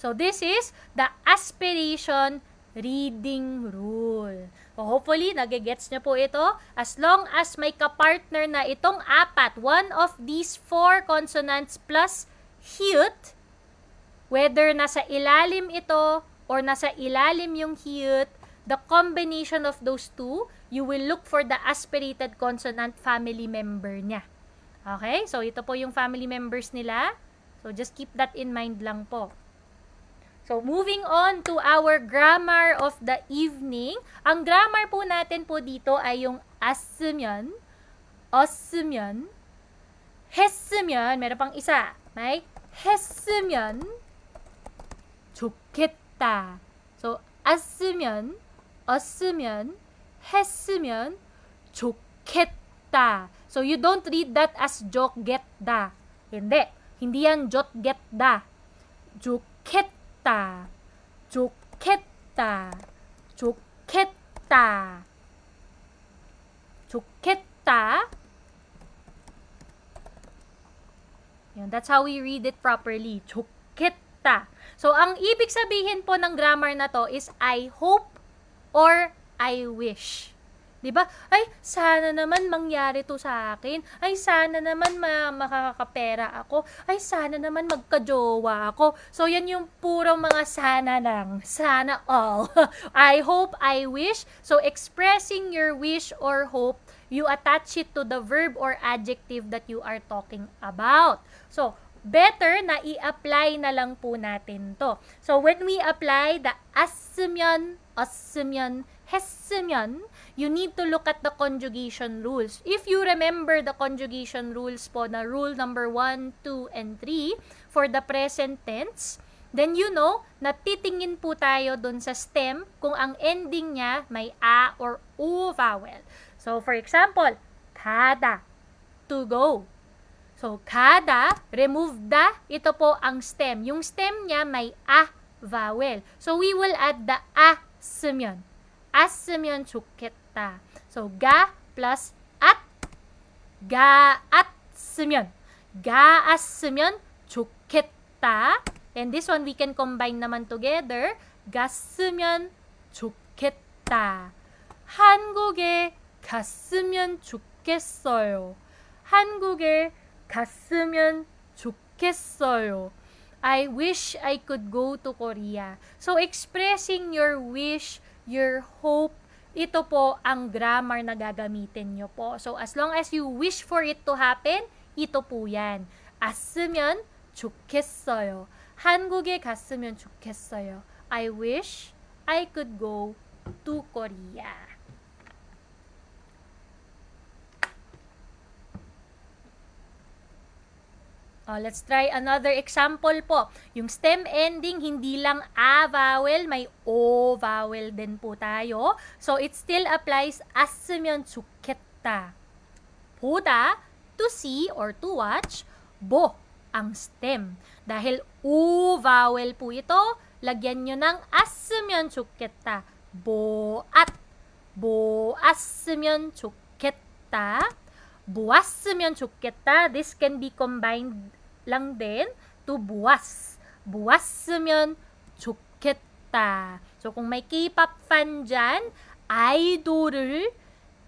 So, this is the aspiration reading rule. So, hopefully, nagigets nyo po ito. As long as may kapartner na itong apat, one of these four consonants plus hyut, whether nasa ilalim ito or nasa ilalim yung hyut, the combination of those two, you will look for the aspirated consonant family member niya. Okay? So, ito po yung family members nila. So, just keep that in mind lang po. So, moving on to our grammar of the evening. Ang grammar po natin po dito ay yung as으면, 없으면, 했으면, meron pang isa. May 했으면 좋겠다. So, as으면, 없으면, 했으면 좋겠다. So, you don't read that as 좋겠다. Hindi. Hindi yan 좋겠다. 좋겠다. 좋겠다. 좋겠다. 좋겠다. Yan, that's how we read it properly. 좋겠다. So, ang ibig sabihin po ng grammar na to is I hope or I wish. 'Di ba? Ay, sana naman mangyari to sa akin. Ay, sana naman makakapera ako. Ay, sana naman magkajowa ako. So, yan yung puro mga sana lang. Sana all. I hope, I wish. So, expressing your wish or hope, you attach it to the verb or adjective that you are talking about. So, better na i-apply na lang po natin to. So, when we apply the assu면, 했으면, you need to look at the conjugation rules. If you remember the conjugation rules po na rule number 1, 2, and 3 for the present tense, then you know na titingin po tayo dun sa stem kung ang ending niya may a or u vowel. So, for example, kada, to go. So, kada, remove the, ito po ang stem. Yung stem niya may a vowel. So, we will add the a 쓰면. as으면 좋겠다. So, ga plus at, ga았으면. ga았으면 좋겠다. And this one, we can combine naman together. 갔으면 좋겠다. 한국에 갔으면 좋겠어요. 한국에 갔으면 좋겠어요. I wish I could go to Korea. So, expressing your wish, your hope, ito po ang grammar na gagamitin nyo po. So, as long as you wish for it to happen, ito po yan. 갔으면 좋겠어요. 한국에 갔으면 좋겠어요. I wish I could go to Korea. Let's try another example po. Yung stem ending, hindi lang a vowel, may o vowel din po tayo. So, it still applies as으면 좋겠다. 보다, to see or to watch. Bo, ang stem. Dahil u vowel po ito, lagyan nyo ng as으면 좋겠다. 보앗, 보았으면 좋겠다. 보았으면 좋겠다. This can be combined lang din to buwas. bu왔으면 좋겠다. So, kung may K-pop fan dyan, 아이돌을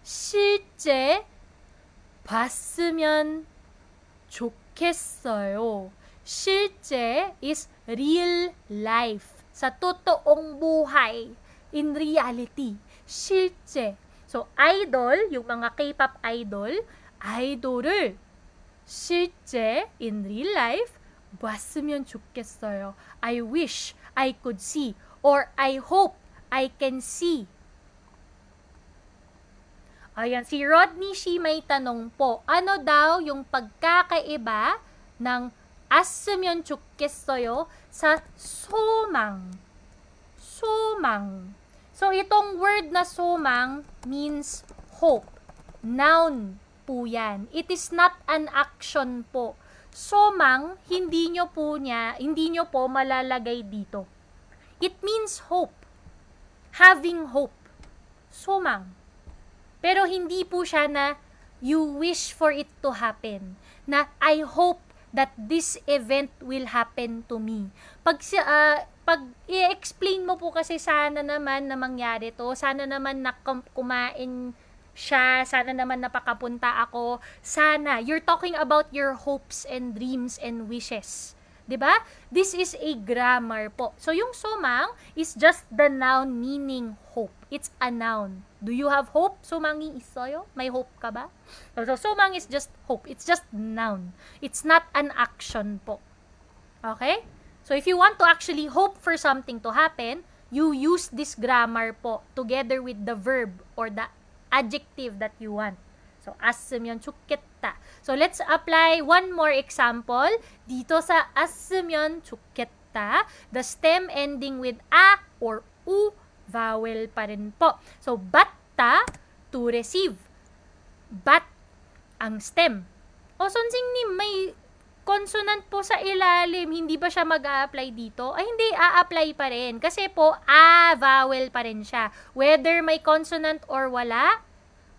실제 봤으면 좋겠어요. 실제 is real life. Sa totoong buhay. In reality. 실제. So, idol, yung mga K-pop idol, 아이돌을 실제 in real life 봤으면 좋겠어요. I wish I could see or I hope I can see. Ayan, si Rodney Shi may tanong po, ano daw yung pagkakaiba ng as으면 좋겠어요 sa 소망? 소망. So, itong word na 소망 means hope. Noun po yan. It is not an action po. 소망, hindi nyo po malalagay dito. It means hope. Having hope. 소망. Pero hindi po siya na you wish for it to happen. Na I hope that this event will happen to me. Pag i-explain mo po kasi sana naman na mangyari to, sana naman na kumain siya, sana naman napakapunta ako, sana. You're talking about your hopes and dreams and wishes. 'Di ba? This is a grammar po. So, yung 소망 is just the noun meaning hope. It's a noun. Do you have hope? 소망이 있어요? May hope ka ba? So, 소망 is just hope. It's just noun. It's not an action po. Okay? So, if you want to actually hope for something to happen, you use this grammar po together with the verb or the adjective that you want. So, as으면 좋겠다. So, let's apply one more example. Dito sa as으면 좋겠다, the stem ending with a or u vowel pa rin po. So, batta, to receive. Bat, ang stem. O, Sonsingnim, may consonant po sa ilalim. Hindi ba siya mag-a-apply dito? Ay, hindi, a-apply pa rin. Kasi po, a vowel pa rin siya. Whether may consonant or wala,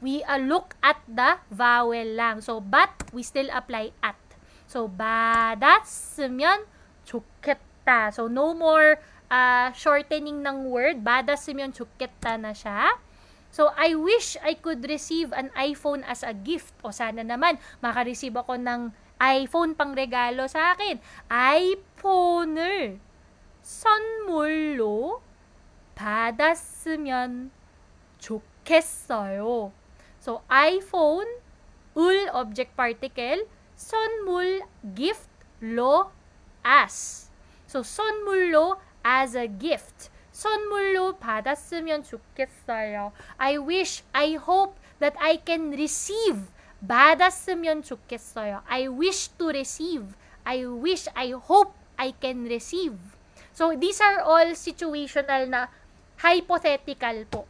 we look at the vowel lang. So, but, we still apply at. So, 받았으면 좋겠다. So, no more shortening ng word. 받았으면 좋겠다 na siya. So, I wish I could receive an iPhone as a gift. O sana naman, makareceive ako ng iPhone pang regalo sa akin. iPhone을 선물로 받았으면 좋겠어요. So, iPhone, ul object particle, 선물, gift, lo, as. So, 선물로 as a gift. 선물로 받았으면 좋겠어요. I wish, I hope that I can receive. 받았으면 좋겠어요. I wish to receive. I wish, I hope I can receive. So, these are all situational na hypothetical po.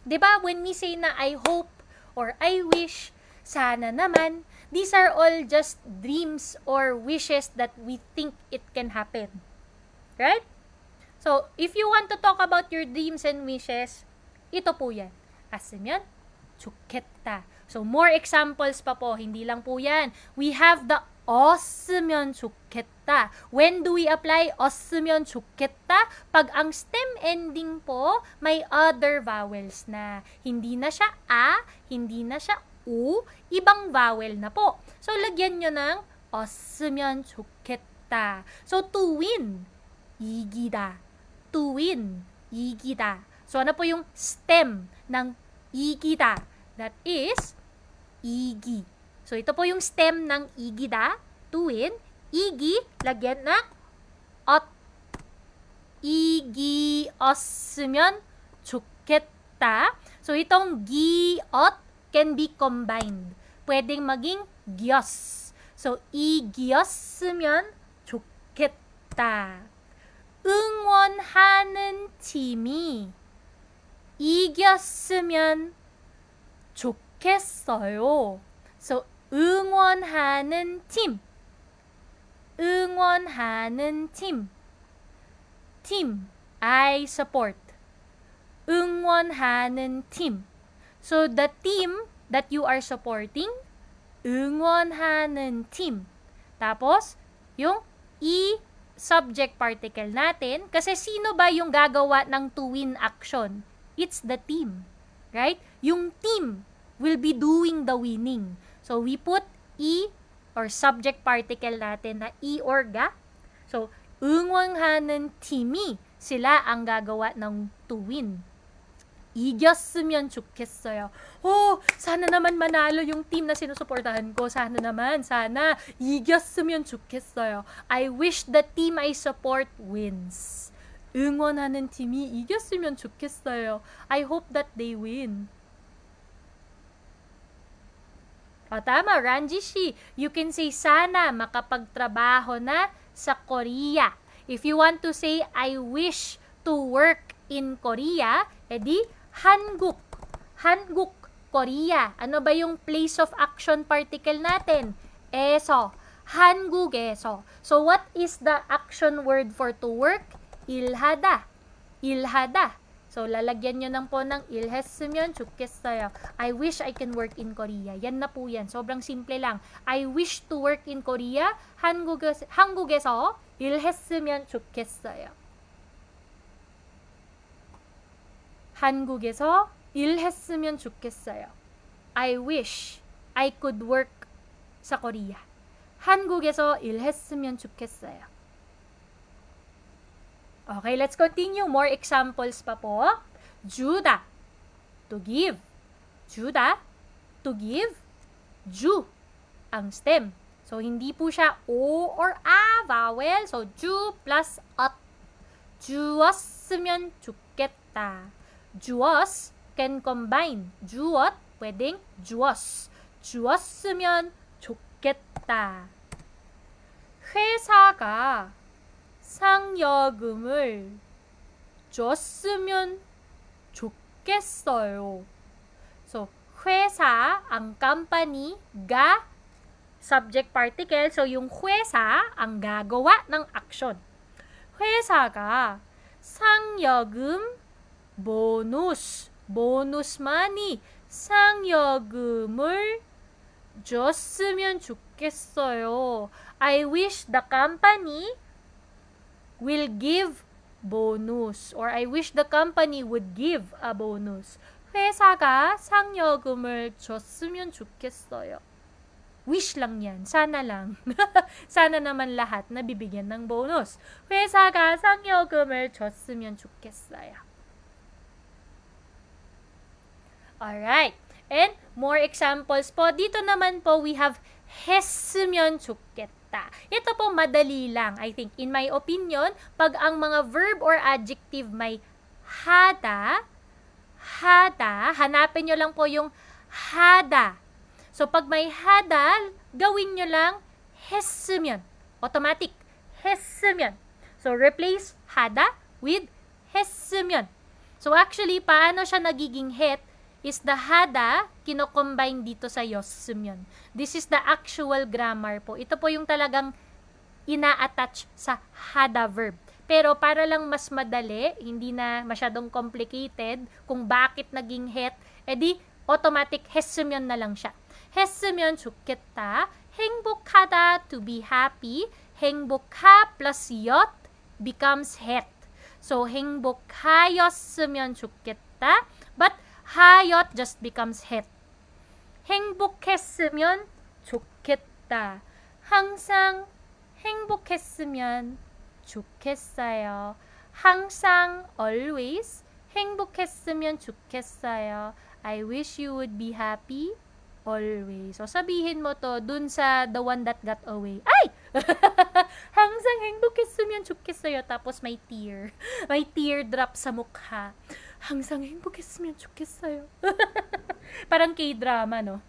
'Di ba? When we say na I hope or I wish, sana naman, these are all just dreams or wishes that we think it can happen. Right? So, if you want to talk about your dreams and wishes, ito po yan. As으면 좋겠다. So, more examples pa po. Hindi lang po yan. We have the 없으면 좋겠다. When do we apply 없으면 좋겠다? Pag ang stem ending po, may other vowels na. Hindi na siya a, hindi na siya u, ibang vowel na po. So, lagyan nyo ng 없으면 좋겠다. So, to win, 이기다. To win, 이기다. So, ano po yung stem ng 이기다? That is, 이기. So, ito po yung stem ng 이기다, to win. 이기, lagyan ng 엇. 이기었으면 좋겠다. So, itong 기엇 can be combined. Pwedeng maging gyos. So, 이기었으면 좋겠다. 응원하는 팀이 이겼으면 좋겠어요. So, 응원하는 팀. 응원하는 팀. Team, I support. 응원하는 team. So, the team that you are supporting, 응원하는 team. Tapos, yung subject particle natin, kasi sino ba yung gagawa ng to win action? It's the team. Right? Yung team will be doing the winning. So, we put or subject particle natin na or ga. So, 응원하는 팀이 sila ang gagawa ng to win. 이겼으면 좋겠어요. Oh, sana naman manalo yung team na sinusuportahan ko. Sana naman, sana. 이겼으면 좋겠어요. I wish the team I support wins. 응원하는 팀이 이겼으면 좋겠어요. I hope that they win. O, tama, Ranjishi. You can say, sana makapagtrabaho na sa Korea. If you want to say, I wish to work in Korea, edi, 한국. 한국, Korea. Ano ba yung place of action particle natin? 에서. 한국에서. So, what is the action word for to work? 일하다. 일하다. So, lalagyan nyo lang po ng 일했으면 좋겠어요. I wish I can work in Korea. Yan na po yan. Sobrang simple lang. I wish to work in Korea. 한국에서 일했으면 좋겠어요. 한국에서 일했으면 좋겠어요. I wish I could work sa Korea. 한국에서 일했으면 좋겠어요. Okay, let's continue. More examples pa po. 주다, to give. 주다, to give. 주, ang stem. So, hindi po siya o or a vowel. So, 주 plus at. 주었으면 좋겠다. 주었 can combine. 주었, pwedeng 주었. 주었으면 좋겠다. 회사가 상여금을 줬으면 좋겠어요. So, 회사, ang company, ga, subject particle. So, yung 회사, ang gagawa ng action. 회사가 상여금, bonus, bonus money, 상여금을 줬으면 좋겠어요. I wish the company will give bonus, or I wish the company would give a bonus. 회사가 상여금을 줬으면 좋겠어요. Wish lang yan. Sana lang. Sana naman lahat nabibigyan ng bonus. 회사가 상여금을 줬으면 좋겠어요. Alright. And more examples po. Dito naman po we have 했으면 좋겠다. Ito po madali lang. I think, in my opinion, pag ang mga verb or adjective may hada, hanapin nyo lang po yung hada. So, pag may hada, gawin nyo lang 했으면. Automatic. 했으면. So, replace hada with 했으면. So, actually, paano siya nagiging het is the hada kino-combine dito sa 였으면. This is the actual grammar po. Ito po yung talagang ina-attach sa hada verb. Pero para lang mas madali, hindi na masyadong complicated kung bakit naging het, edi automatic 했으면 na lang siya. 했으면 좋겠다. 행복하다, to be happy. 행복하 plus 였 becomes het. So, 행복하였으면 좋겠다. But 하였 just becomes het. 행복했으면 좋겠다. 항상 행복했으면 좋겠어요. 항상 always 행복했으면 좋겠어요. I wish you would be happy always. So, sabihin mo to dun sa the one that got away. Ay! 항상 행복했으면 좋겠어요. Tapos may tear. May teardrop sa mukha. 항상 행복했으면 좋겠어요. Parang K-drama, no?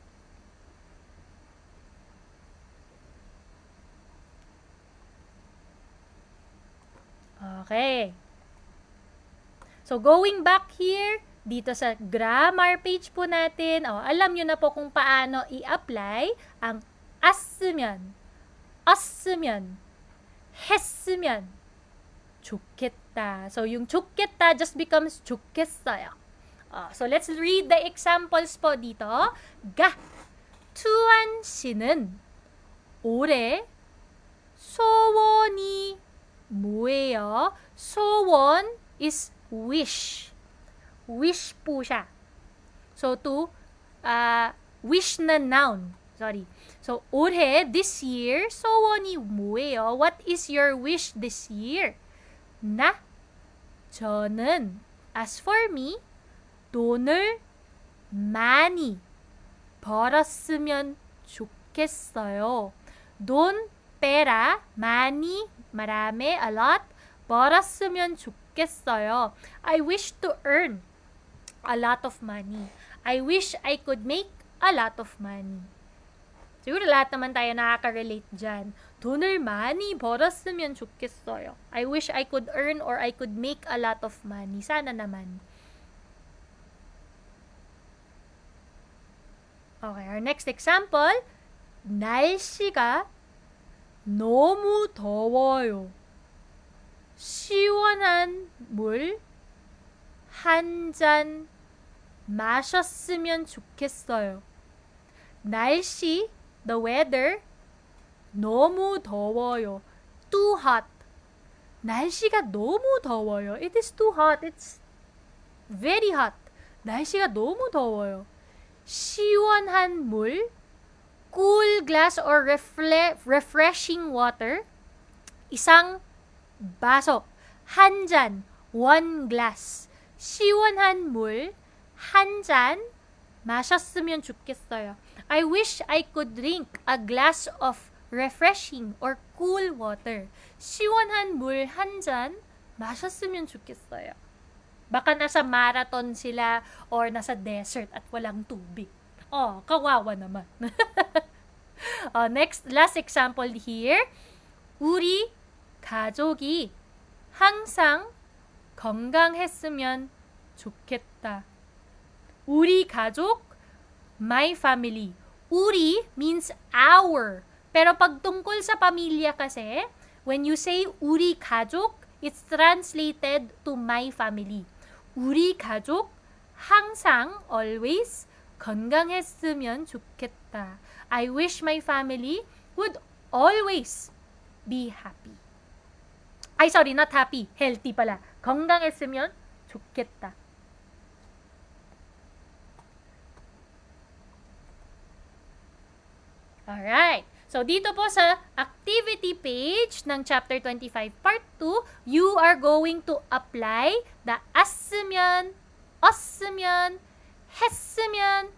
Okay. So, going back here, dito sa grammar page po natin, alam nyo na po kung paano i-apply ang as으면, 했으면, 좋겠다. So, yung 좋겠다 just becomes 좋겠어요. So, let's read the examples po dito. 투한 씨는 올해 소원이 뭐예요? 소원 is wish. Wish po siya. So, to wish na noun. Sorry. So, 올해, this year, 소원이 뭐예요? What is your wish this year? 저는, as for me, 돈을 많이 벌었으면 좋겠어요. 돈, pera, 많이, marami, a lot, 벌었으면 좋겠어요. I wish to earn a lot of money. I wish I could make a lot of money. Siguro lahat naman tayo nakaka-relate dyan. 돈을 많이 벌었으면 좋겠어요. I wish I could earn or I could make a lot of money. Sana naman. Okay, our next example. 날씨가 너무 더워요. 시원한 물 한 잔 마셨으면 좋겠어요. 날씨, the weather, 너무 더워요. Too hot. 날씨가 너무 더워요. It is too hot. It's very hot. 날씨가 너무 더워요. 시원한 물, cool glass or refreshing water, isang baso, 한 잔, one glass. 시원한 물, 한 잔, 마셨으면 좋겠어요. I wish I could drink a glass of refreshing or cool water. 시원한 물 한 잔, 마셨으면 좋겠어요. Baka nasa marathon sila or nasa desert at walang tubig. Kawawa naman. Next, last example here. 우리 가족이 항상 건강했으면 좋겠다. 우리 가족, my family. 우리 means our. Pero pag tungkol sa pamilya kasi, when you say 우리 가족, it's translated to my family. 우리 가족 항상 always 건강했으면 좋겠다. I wish my family would always be happy. Ay, sorry, not happy. Healthy pala. 건강했으면 좋겠다. Alright. So, dito po sa activity page ng chapter 25 part 2, you are going to apply the as으면, 없으면, 했으면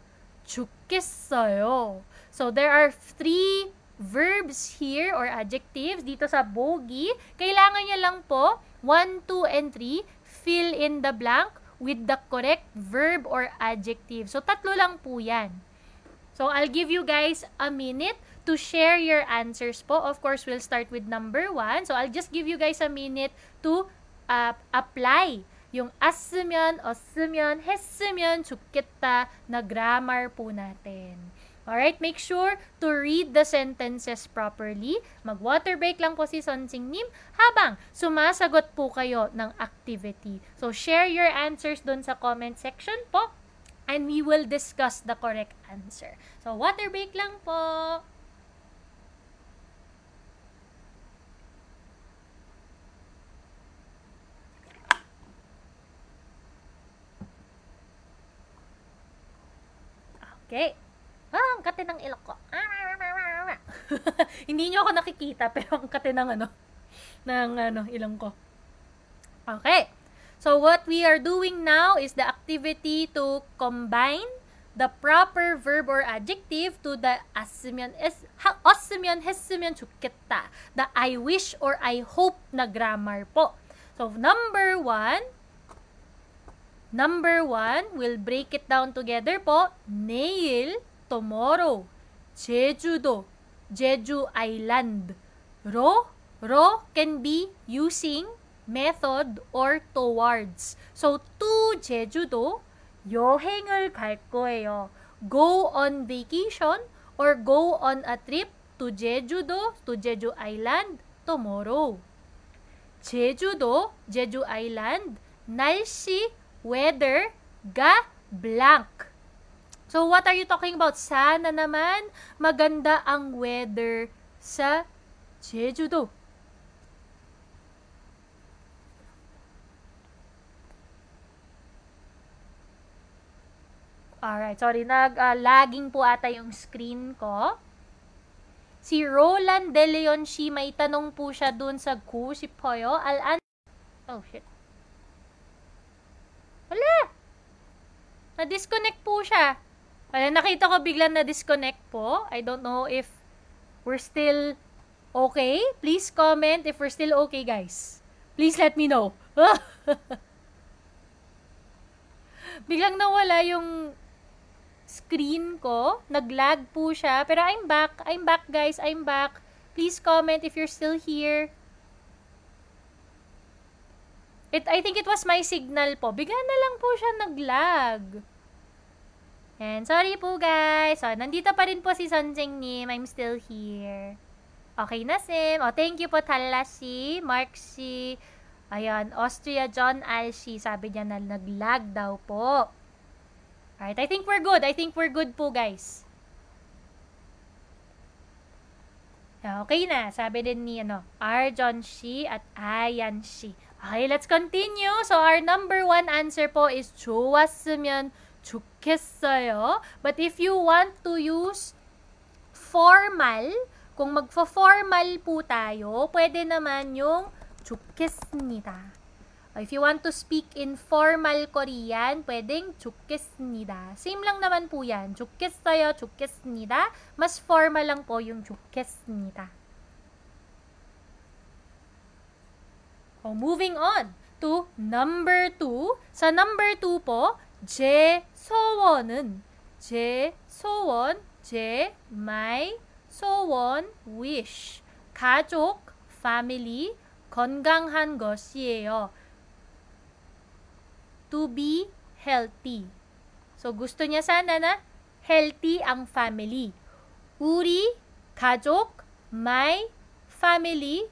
좋겠어요. So, there are 3 verbs here or adjectives dito sa bogi. Kailangan nyo lang po 1, 2, and 3 fill in the blank with the correct verb or adjective. So, 3 lang po yan. So, I'll give you guys a minute to share your answers po. Of course, we'll start with number 1. So, I'll just give you guys a minute to apply yung as으면, 없으면, 했으면 좋겠다 na grammar po natin. Alright, make sure to read the sentences properly. Mag-water break lang po si Sonsing Nim habang sumasagot po kayo ng activity. So, share your answers dun sa comment section po and we will discuss the correct answer. So, water break lang po. Okay. Ang kate ng ilok ko. Hindi nyo ako nakikita, pero ang kate ng ilong ko. Okay. So, what we are doing now is the activity to combine the proper verb or adjective to the 없으면, 했으면 좋겠다. The I wish or I hope na grammar po. So, number 1, we'll break it down together po. Neil, tomorrow. 제주도, Jeju Island. 로 can be using method or towards. So, to 제주도, 여행을 갈 거예요. Go on vacation or go on a trip to 제주도, to Jeju Island tomorrow. 제주도, Jeju Island. 날씨, weather, ga, blank. So, what are you talking about? Sana naman maganda ang weather sa Jeju-do. Alright, sorry, lagging po ata yung screen ko. Si Roland De Leon, may tanong po siya dun sa gu 싶어요. Oh, shit. Wala! Na-disconnect po siya. Nakita ko biglang na-disconnect po. I don't know if we're still okay. Please comment if we're still okay, guys. Please let me know. Biglang nawala yung screen ko. Nag-lag po siya. Pero I'm back. I'm back, guys. I'm back. Please comment if you're still here. I think it was my signal po. Bigla na lang po siya nag-lag. And sorry po guys. So, nandito pa rin po si Sonjeng Nim. I'm still here. Okay na sim. Thank you po Talashi, Markshi. Ayan, Austria John Alshi. Sabi niya na nag-lag daw po. Alright, I think we're good. I think we're good po guys. Okay na. Sabi din ni Arjon Shi at Ayan Shi. Okay, let's continue. So, our number 1 answer po is 좋았으면 좋겠어요. But if you want to use formal, kung magfa-formal po tayo, pwede naman yung 좋겠습니다. If you want to speak in formal Korean, pwedeng 좋겠습니다. Same lang naman po yan. 좋겠어요, 좋겠습니다. Mas formal lang po yung 좋겠습니다. Moving on to number 2. Sa number 2 po, 제 소원은, my 소원, wish. 가족, family, 건강한 것이에요. To be healthy. So, gusto niya sana na healthy ang family. 우리 가족, my family,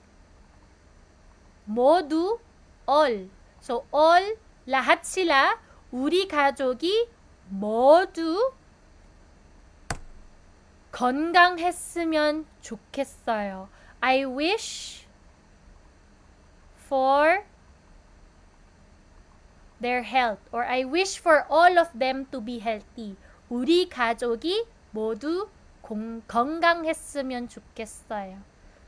모두, all. So, all, lahat sila, 우리 가족이 모두 건강했으면 좋겠어요. I wish for their health, or I wish for all of them to be healthy. 우리 가족이 모두 건강했으면 좋겠어요.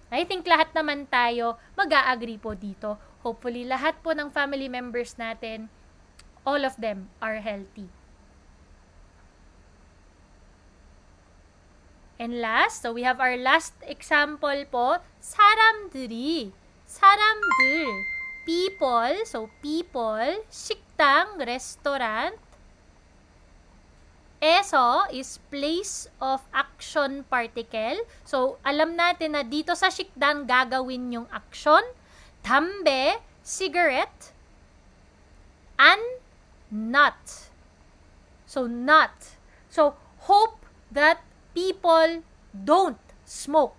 I think lahat naman tayo mag-a-agree po dito. Hopefully, lahat po ng family members natin, all of them are healthy. And last, so we have our last example po, 사람들, people, so people, 식당, restaurant, eso is place of action particle. So, alam natin na dito sa 식당 gagawin yung action. 담배, cigarette, and not. So, not. So, hope that people don't smoke.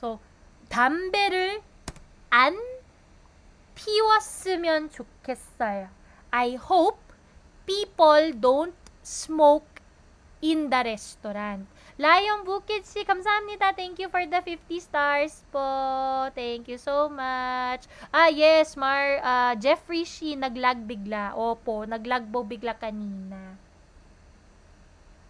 So, 담배를 안 피웠으면 좋겠어요. I hope people don't smoke in the restaurant. Layong Bukid si, 감사합니다. Thank you for the 50 stars po. Thank you so much. Yes, Jeffrey Shi, naglag bigla. Opo, naglag po bigla kanina.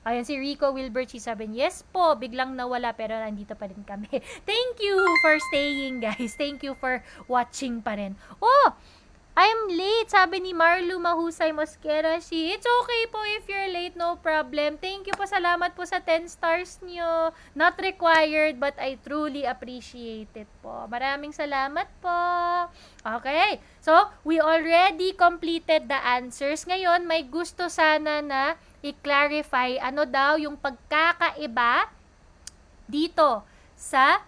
Ayan, si Rico Wilbert, sabi, yes po, biglang nawala, pero nandito pa rin kami. Thank you for staying, guys. Thank you for watching pa rin. Oh, I'm late, sabi ni Marlu Mahusay Mosquera. It's okay po if you're late, no problem. Thank you po, salamat po sa 10 stars nyo. Not required, but I truly appreciate it po. Maraming salamat po. Okay, so we already completed the answers. Ngayon, may gusto sana na i-clarify ano daw yung pagkakaiba dito sa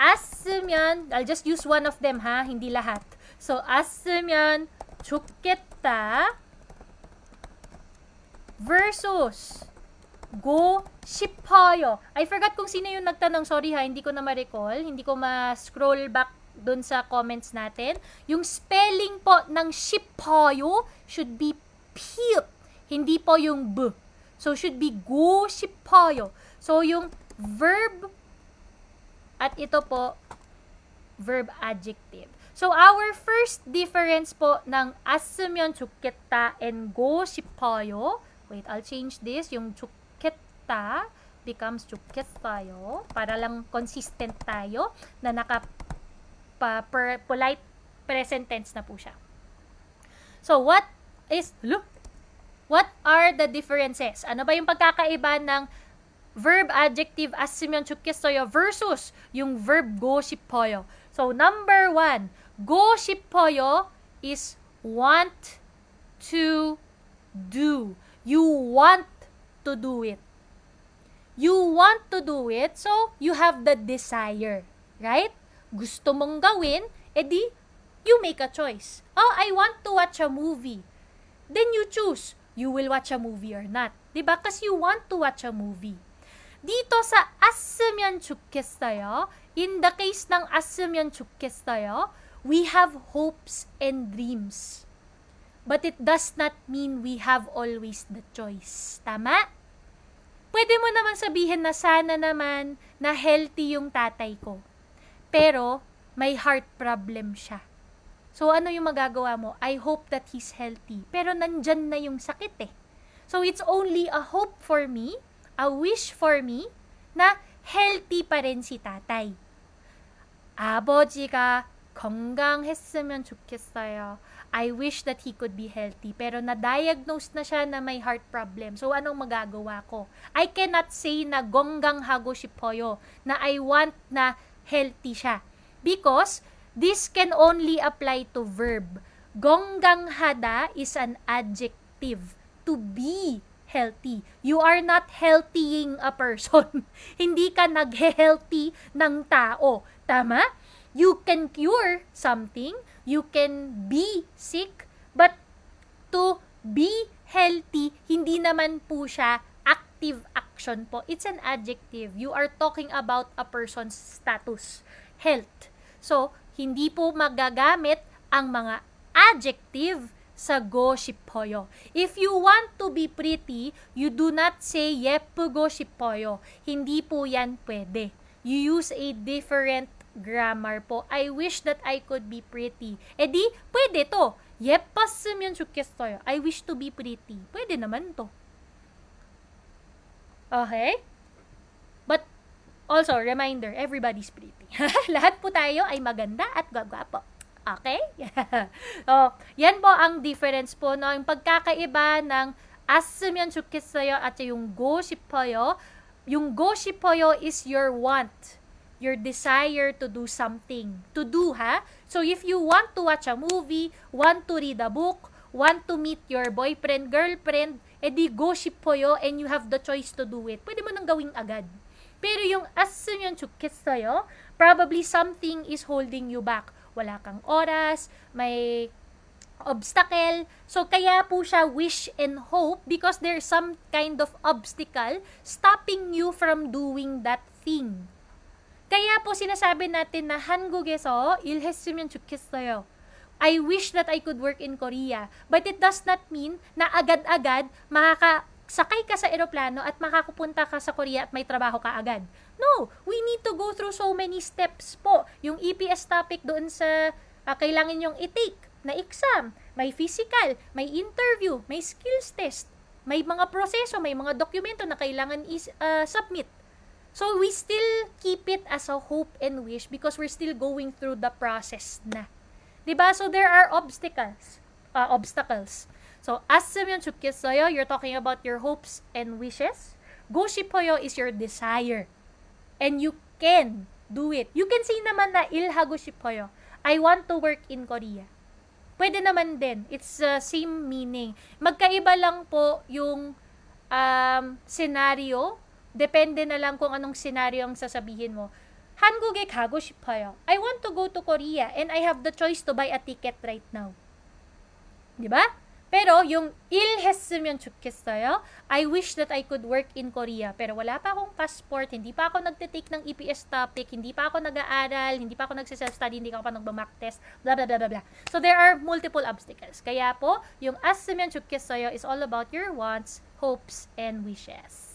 assu면, I'll just use one of them ha, hindi lahat. So, assu면 좋겠다 versus go 싶어요. I forgot kung sino yung nagtanong, sorry ha, hindi ko na ma-recall, hindi ko ma-scroll back dun sa comments natin. Yung spelling po ng 싶어요 should be pip. Hindi po yung b. So, should be go 싶어요. So, yung verb at ito po, verb adjective. So, our first difference po ng assu면 좋겠다 and go 싶어요. Wait, I'll change this. Yung 좋겠다 becomes 좋겠어요. Para lang consistent tayo na polite present tense na po siya. So, what are the differences? Ano ba yung pagkakaiba ng verb adjective assu면 좋겠어요 versus yung verb go 싶어요? So, number 1, go 싶어요 is want to do. You want to do it. You want to do it, so you have the desire, right? Gusto mong gawin, edi you make a choice. Oh, I want to watch a movie. Then you choose. You will watch a movie or not. Diba? Kasi you want to watch a movie. Dito sa assu면 좋겠어요, in the case ng assu면 좋겠어요, we have hopes and dreams. But it does not mean we have always the choice. Tama? Pwede mo namang sabihin na sana naman na healthy yung tatay ko. Pero may heart problem siya. So, ano yung magagawa mo? I hope that he's healthy. Pero nandyan na yung sakit eh. So, it's only a hope for me, a wish for me, na healthy pa rin si tatay. 아버지가 건강했으면 좋겠어요. I wish that he could be healthy. Pero na-diagnose na siya na may heart problem. So, anong magagawa ko? I cannot say na 건강하고 싶어요, na I want na healthy siya. Because, this can only apply to verb. 건강하다 is an adjective. To be healthy. You are not healthying a person. Hindi ka nag-healthy ng tao. Tama? You can cure something. You can be sick. But to be healthy, hindi naman po siya active action po. It's an adjective. You are talking about a person's status. Health. So, hindi po magagamit ang mga adjective sa go 싶어요. If you want to be pretty, you do not say 예쁘고 싶어요. Hindi po yan pwede. You use a different grammar po. I wish that I could be pretty. Eh di, pwede to. 예뻤으면 좋겠어요. I wish to be pretty. Pwede naman to. Okay? Also, reminder, everybody's pretty. Lahat po tayo ay maganda at gwagwapo. Okay? So, yan po ang difference po, no? Yung pagkakaiba ng as으면 좋겠어요 at yung go 싶어요. Yung go 싶어요 is your want, your desire to do something. To do, ha? So, if you want to watch a movie, want to read a book, want to meet your boyfriend, girlfriend, edi go 싶어요 and you have the choice to do it. Pwede mo nang gawing agad. Pero yung as으면 좋겠어요, probably something is holding you back. Wala kang oras, may obstacle. So, kaya po siya wish and hope because there's some kind of obstacle stopping you from doing that thing. Kaya po sinasabi natin na 한국에서 일했으면 좋겠어요. I wish that I could work in Korea. But it does not mean na agad-agad makakasakay ka sa eroplano at makakupunta ka sa Korea at may trabaho ka agad. No, we need to go through so many steps po. Yung EPS topic doon sa kailangan yung i-take na exam, may physical, may interview, may skills test, may mga proseso, may mga dokumento na kailangan submit. So, we still keep it as a hope and wish because we're still going through the process na. Diba? So, there are obstacles. So, as으면 좋겠어요, you're talking about your hopes and wishes. Go 싶어요 is your desire. And you can do it. You can say naman na 일하고 싶어요. I want to work in Korea. Pwede naman din. It's same meaning. Magkaiba lang po yung scenario. Depende na lang kung anong scenario ang sasabihin mo. 한국에 가고 싶어요. I want to go to Korea and I have the choice to buy a ticket right now. Diba? Pero yung 일했으면 좋겠어요, I wish that I could work in Korea. Pero wala pa akong passport, hindi pa ako nagtitake ng EPS topic, hindi pa ako nag-aaral, hindi pa ako nagsiself-study, hindi pa ako nagba-mock test, blah, blah, blah, blah, blah. So there are multiple obstacles. Kaya po, yung as으면 좋겠어요 is all about your wants, hopes, and wishes.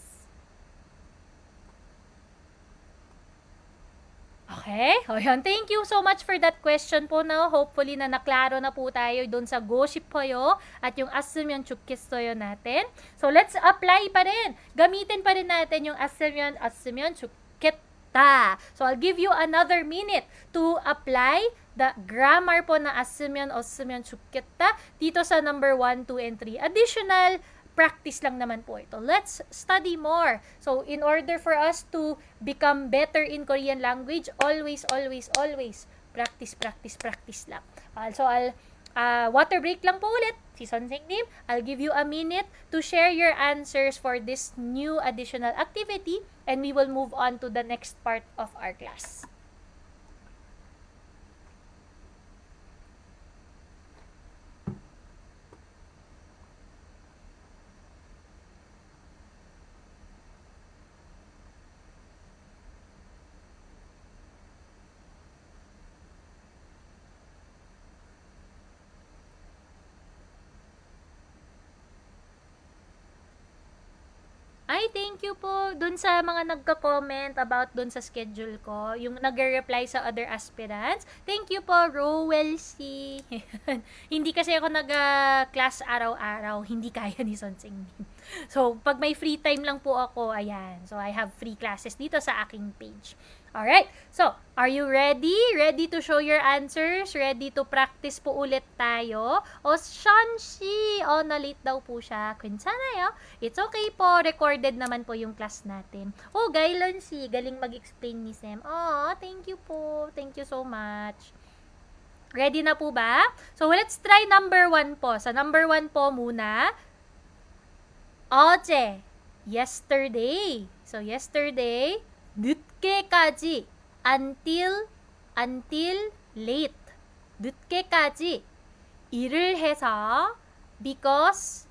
Okay? O yun, thank you so much for that question po na hopefully na naklaro na po tayo doon sa go 싶어요 at yung as으면 좋겠어요 natin. So let's apply pa rin. Gamitin pa rin natin yung as으면 좋겠다. So I'll give you another minute to apply the grammar po na as으면 좋겠다 dito sa number 1, 2, and 3. Additional practice lang naman po ito. Let's study more. So, in order for us to become better in Korean language, always practice lang. Also, I'll water break lang po ulit. Si Sonseng Nim, I'll give you a minute to share your answers for this new additional activity and we will move on to the next part of our class. Ay, thank you po dun sa mga nagka-comment about dun sa schedule ko, yung nag-reply sa other aspirants. Thank you po, Rowell C. Hindi kasi ako nag-class araw-araw, hindi kaya ni Sonseng. So, pag may free time lang po ako, ayan. So, I have free classes dito sa aking page. Alright, so, are you ready? Ready to show your answers? Ready to practice po ulit tayo? O, Shanshi! O, na-late daw po siya. 괜찮아요. It's okay po. Recorded naman po yung class natin. O, Gailon si. Galing mag-explain ni Sam. Oh, thank you po. Thank you so much. Ready na po ba? So, let's try number 1 po. Sa number 1 po muna. 어제. Yesterday. So, yesterday. 늦게까지 until late 늦게까지 일을 해서 because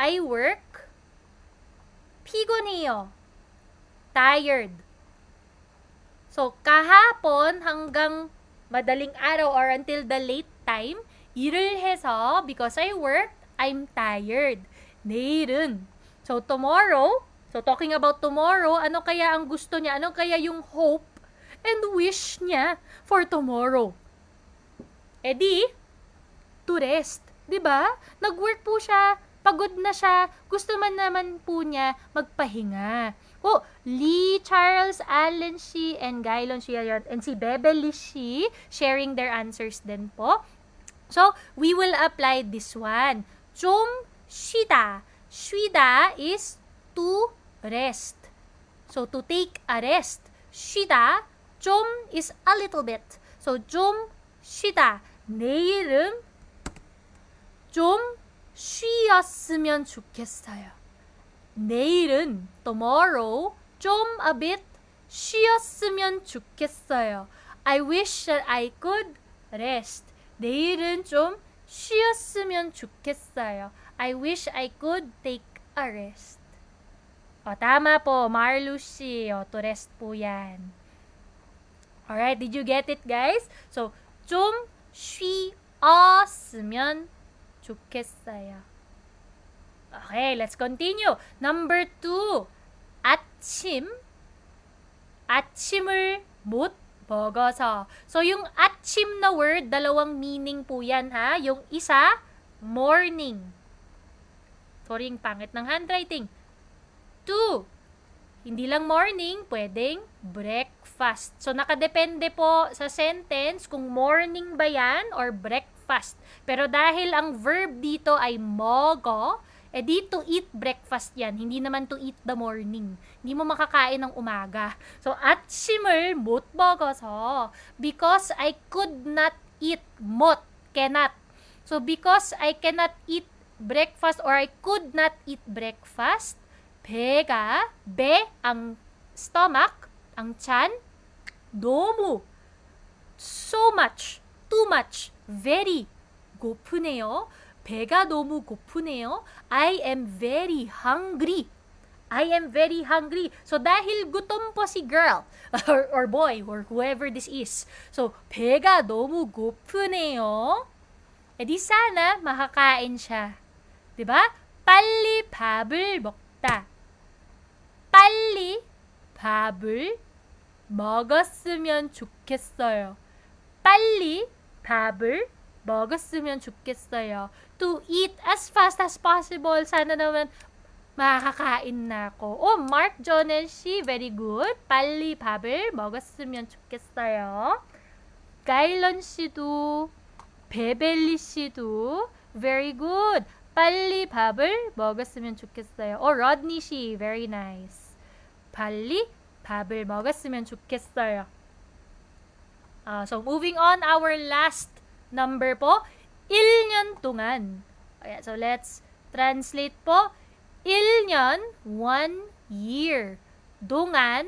I work 피곤해요 tired. So kahapon hanggang madaling araw or until the late time 일을 해서 because I work I'm tired. 내일은 so tomorrow. So, talking about tomorrow, ano kaya ang gusto niya? Ano kaya yung hope and wish niya for tomorrow? Eh di, to rest. Diba? Nag-work po siya, pagod na siya, gusto man naman po niya magpahinga. Oh, 리 Charles, Allen Shi, and Gailon Shi, and si Beverly Shi, sharing their answers din po. So, we will apply this one. 좀 쉬다. 쉬다 is to rest. So, to take a rest. 쉬다, 좀 is a little bit. So, 좀 쉬다. 내일은 좀 쉬었으면 좋겠어요. 내일은 tomorrow 좀 a bit 쉬었으면 좋겠어요. I wish that I could rest. 내일은 좀 쉬었으면 좋겠어요. I wish I could take a rest. O, tama po, Marlucy. O, to rest po yan. Alright, did you get it, guys? So, 좀 쉬었으면 좋겠어요. Okay, let's continue. Number 2, 아침. 아침을 못 먹어서. So, yung 아침 na word, dalawang meaning po yan, ha? Yung isa, morning. Sorry, yung pangit ng handwriting. 2, hindi lang morning, pwedeng breakfast. So, nakadepende po sa sentence kung morning ba yan or breakfast. Pero dahil ang verb dito ay mogo, dito eat breakfast yan. Hindi naman to eat the morning. Hindi mo makakain ng umaga. So, 아침을 못 먹어서 because I could not eat. 못, cannot. So, because I cannot eat breakfast or I could not eat breakfast, 배가, 배, ang stomach, ang tiyan, 너무, so much, too much, very, 고프네요. 배가 너무 고프네요. I am very hungry. I am very hungry. So, dahil gutom po si girl, or boy, or whoever this is. So, 배가 너무 고프네요. Di sana makakain siya. Diba? 빨리 밥을 먹다. 빨리 밥을 먹었으면 좋겠어요. 빨리 밥을 먹었으면 좋겠어요. To eat as fast as possible. Sana naman makakain na ako. Oh, Mark Jonel Shi, very good. 빨리 밥을 먹었으면 좋겠어요. 가일런 씨도, 베벨리 씨도, very good. 빨리 밥을 먹었으면 좋겠어요. Oh, Rodney Shi, very nice. 빨리 밥을 먹었으면 좋겠어요. So, moving on, our last number po, 1년 동안. Ayan, so, let's translate po. 1년, 1 year. 동안,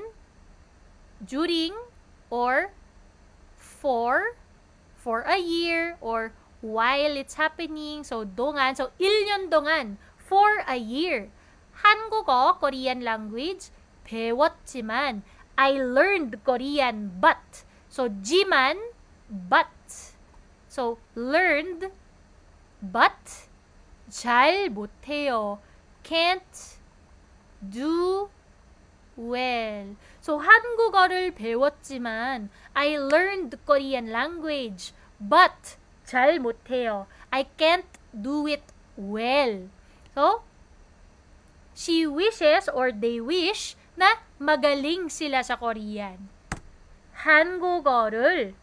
during, or for a year, or while it's happening. So, 동안. So, 1년 동안, for a year. 한국어, Korean language, 배웠지만, I learned Korean, but. So, 지만, but. So, learned, but, 잘 못해요. Can't do well. So, 한국어를 배웠지만, I learned Korean language, but, 잘 못해요. I can't do it well. So, she wishes or they wish na magaling sila sa Korean. 한국어를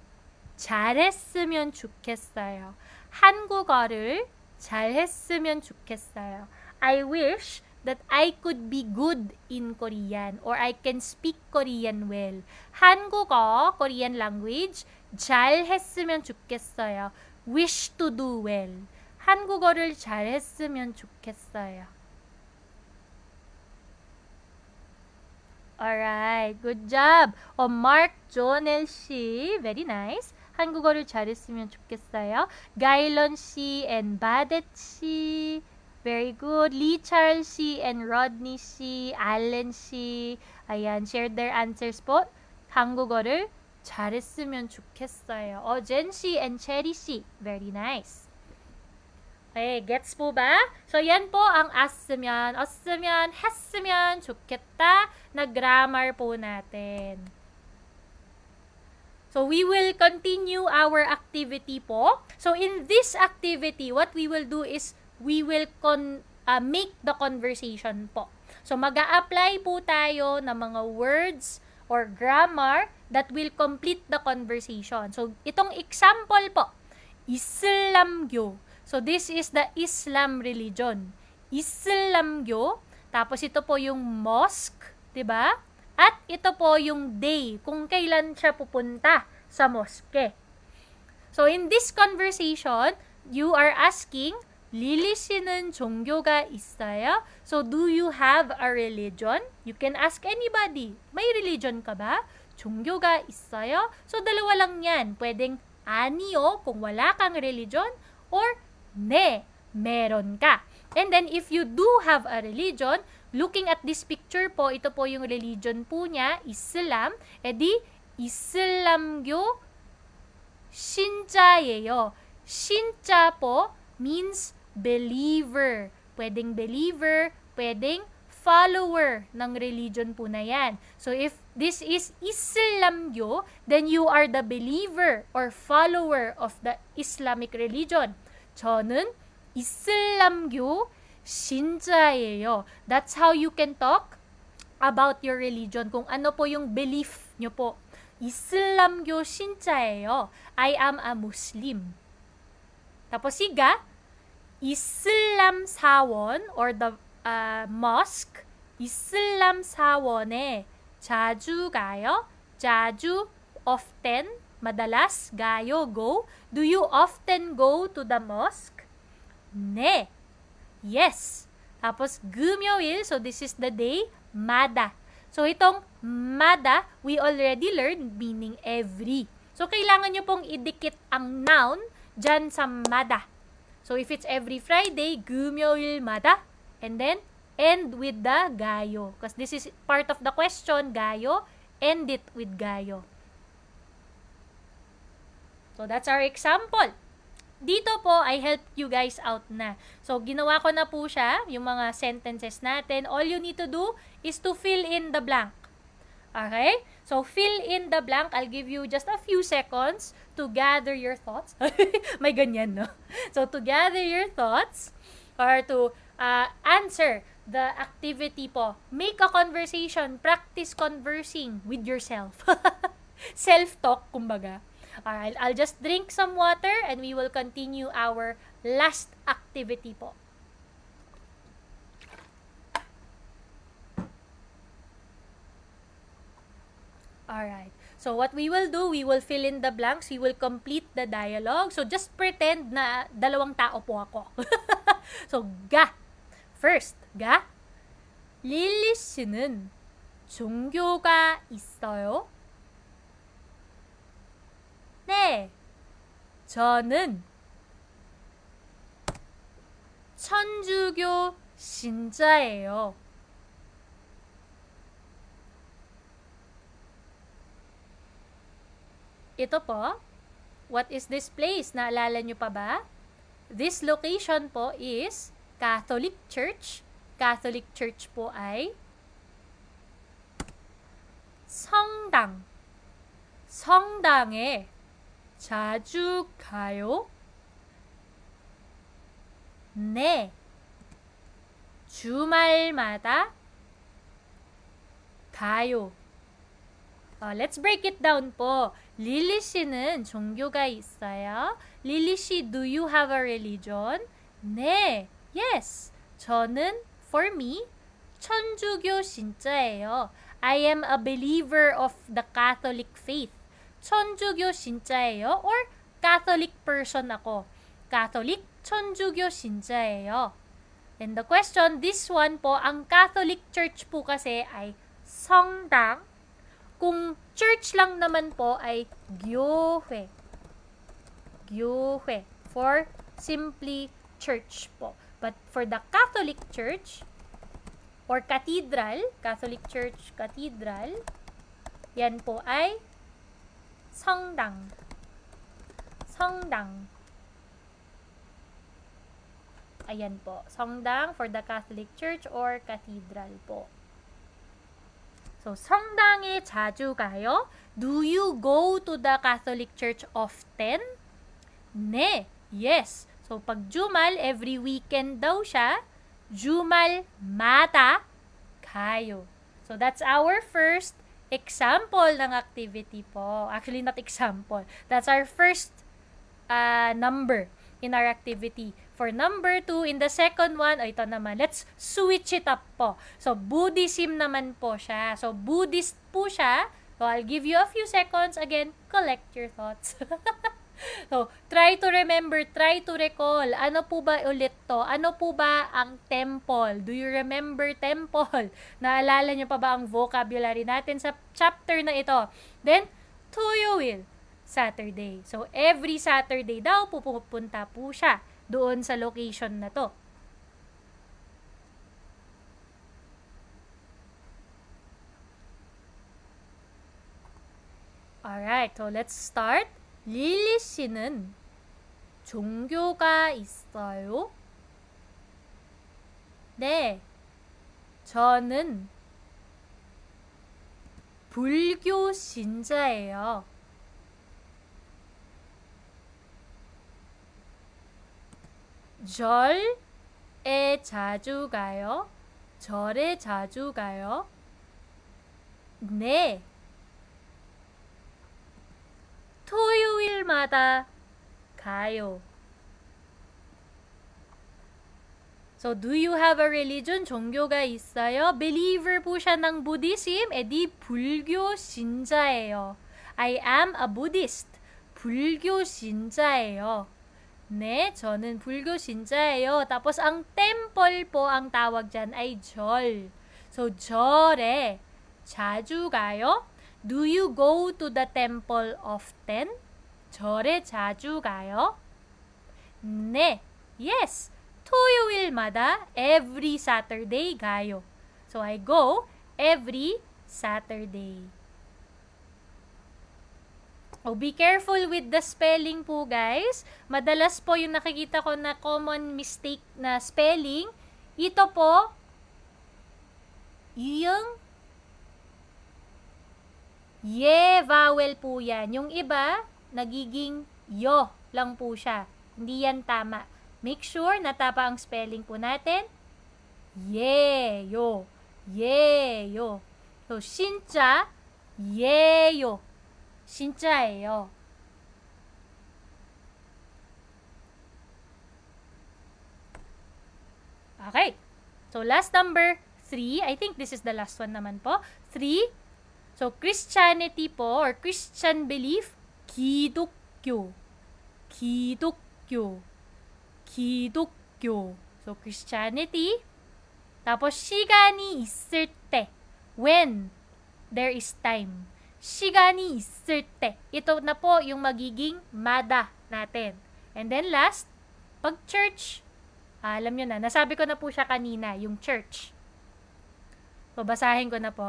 잘했으면 좋겠어요. 한국어를 잘했으면 좋겠어요. I wish that I could be good in Korean or I can speak Korean well. 한국어, Korean language, 잘했으면 좋겠어요. Wish to do well. 한국어를 잘했으면 좋겠어요. Alright, good job. Mark Jonel Shi, very nice. 한국어를 잘했으면 좋겠어요. 가일런 Shi and Badet Shi, very good. Lee Charles Shi and Rodney Shi, Allen Shi, ayan, shared their answers po. 한국어를 잘했으면 좋겠어요. Jen Shi and Cherry Shi, very nice. Okay, gets po ba? So, yan po ang as으면, 없으면, 했으면 좋겠다 na grammar po natin. So, we will continue our activity po. So, in this activity, what we will do is we will make the conversation po. So, mag-a-apply po tayo ng mga words or grammar that will complete the conversation. So, itong example po, Islamgyo. So, this is the Islam religion. Islamgyo. Tapos, ito po yung mosque, diba? At ito po yung day, kung kailan siya pupunta sa mosque. So, in this conversation, you are asking, Lily 씨는 종교가 있어요? So, do you have a religion? You can ask anybody. May religion ka ba? 종교가 있어요? So, dalawa lang yan. Pwedeng 아니요 kung wala kang religion or 네, meron ka. And then, if you do have a religion, looking at this picture po, ito po yung religion po niya, Islam. Edi, Islam교 신자예요. 신자 po means believer. Pwedeng believer, pwedeng follower ng religion po na yan. So, if this is Islamgyo, then you are the believer or follower of the Islamic religion. 저는 Islamgyo 신자예요. That's how you can talk about your religion. Kung ano po yung belief nyo po. Islamgyo 신자예요. I am a Muslim. Tapos siga, Islam 사원 or the mosque, Islam 사원에 자주 가요. 자주, often, madalas, 가요, go. Do you often go to the mosque? 네. Yes. Tapos, 금요일, so this is the day, 마다. So, itong mada, we already learned, meaning every. So, kailangan nyo pong idikit ang noun dyan sa mada. So, if it's every Friday, 금요일마다, and then, end with the gayo. Because this is part of the question, gayo, end it with gayo. So, that's our example. Dito po, I helped you guys out na. So, ginawa ko na po siya, yung mga sentences natin. All you need to do is to fill in the blank. Okay? So, fill in the blank. I'll give you just a few seconds to gather your thoughts. May ganyan, no? So, to gather your thoughts or to answer the activity po. Make a conversation. Practice conversing with yourself. Self-talk, kumbaga. Alright, I'll just drink some water and we will continue our last activity po. Alright, so what we will do, we will fill in the blanks, we will complete the dialogue. So just pretend na dalawang tao po ako. So, ga. First, ga. 릴리 씨는 종교가 있어요? 네, 저는 천주교 신자예요. Ito po, what is this place? Naalala nyo pa ba? This location po is Catholic Church. Catholic Church po ay 성당. 성당에 자주 가요? 네. 주말마다 가요. Let's break it down po. 릴리 씨는 종교가 있어요? 릴리 씨, do you have a religion? 네. Yes. 저는, for me, 천주교 신자예요. I am a believer of the Catholic faith. 천주교 신자예요 or Catholic person ako. Catholic, 천주교 신자예요. And the question, this one po, ang Catholic Church po kasi ay 성당. Kung church lang naman po ay 교회. 교회. For simply church po. But for the Catholic Church or cathedral, Catholic Church cathedral, yan po ay 성당. 성당. Ayan po. 성당 for the Catholic Church or cathedral po. So, 성당에 자주 가요? Do you go to the Catholic Church often? 네. Yes. So, pag Jumal, every weekend daw siya. 주말마다 가요. So, that's our first example ng activity po. Actually, not example. That's our first number in our activity. For number 2, in the second one, ito naman, let's switch it up po. So, Buddhism naman po siya. So, Buddhist po siya. So, I'll give you a few seconds. Again, collect your thoughts. So, try to remember, try to recall. Ano po ba ulit to? Ano po ba ang temple? Do you remember temple? Naalala nyo pa ba ang vocabulary natin sa chapter na ito? Then, Toyoil, Saturday. So, every Saturday daw pupunta po siya doon sa location na to. Alright, so let's start. 릴리 씨는 종교가 있어요? 네, 저는 불교 신자예요. 절에 자주 가요? 절에 자주 가요? 네. 토요일마다 가요. So, do you have a religion? 종교가 있어요? Believer po siya ng Buddhism? edi 불교 신자예요. I am a Buddhist. 불교 신자예요. 네, 저는 불교 신자예요. Tapos, ang temple po, ang tawag dyan ay 절. So, 절에 자주 가요? Do you go to the temple often? 절에 자주 가요? 네, yes. 토요일마다 every Saturday 가요. So, I go every Saturday. Oh, be careful with the spelling po, guys. Madalas po yung nakikita ko na common mistake na spelling. Ito po, yung ye vowel po yan. Yung iba, nagiging yo lang po siya. Hindi yan tama. Make sure na tama ang spelling po natin. Yeyo. Yeyo. So, 진짜 예요. 진짜예요. Okay. So, last number 3. I think this is the last one naman po. 3. So, Christianity po, or Christian belief, 기독교. 기독교. 기독교. So, Christianity. Tapos, 시간이 있을 때. When there is time. 시간이 있을 때. Ito na po yung magiging mada natin. And then last, pag church, alam nyo na, nasabi ko na po siya kanina, yung church. So, basahin ko na po.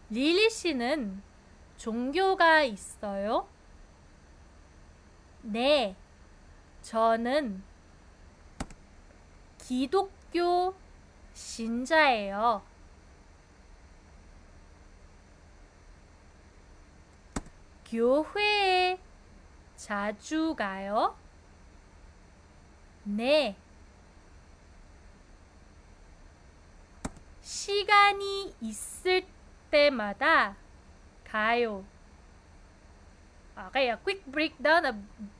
릴리 씨는 종교가 있어요? 네, 저는 기독교 신자예요. 교회에 자주 가요? 네. 시간이 있을 때마다 가요. Okay, a quick breakdown, a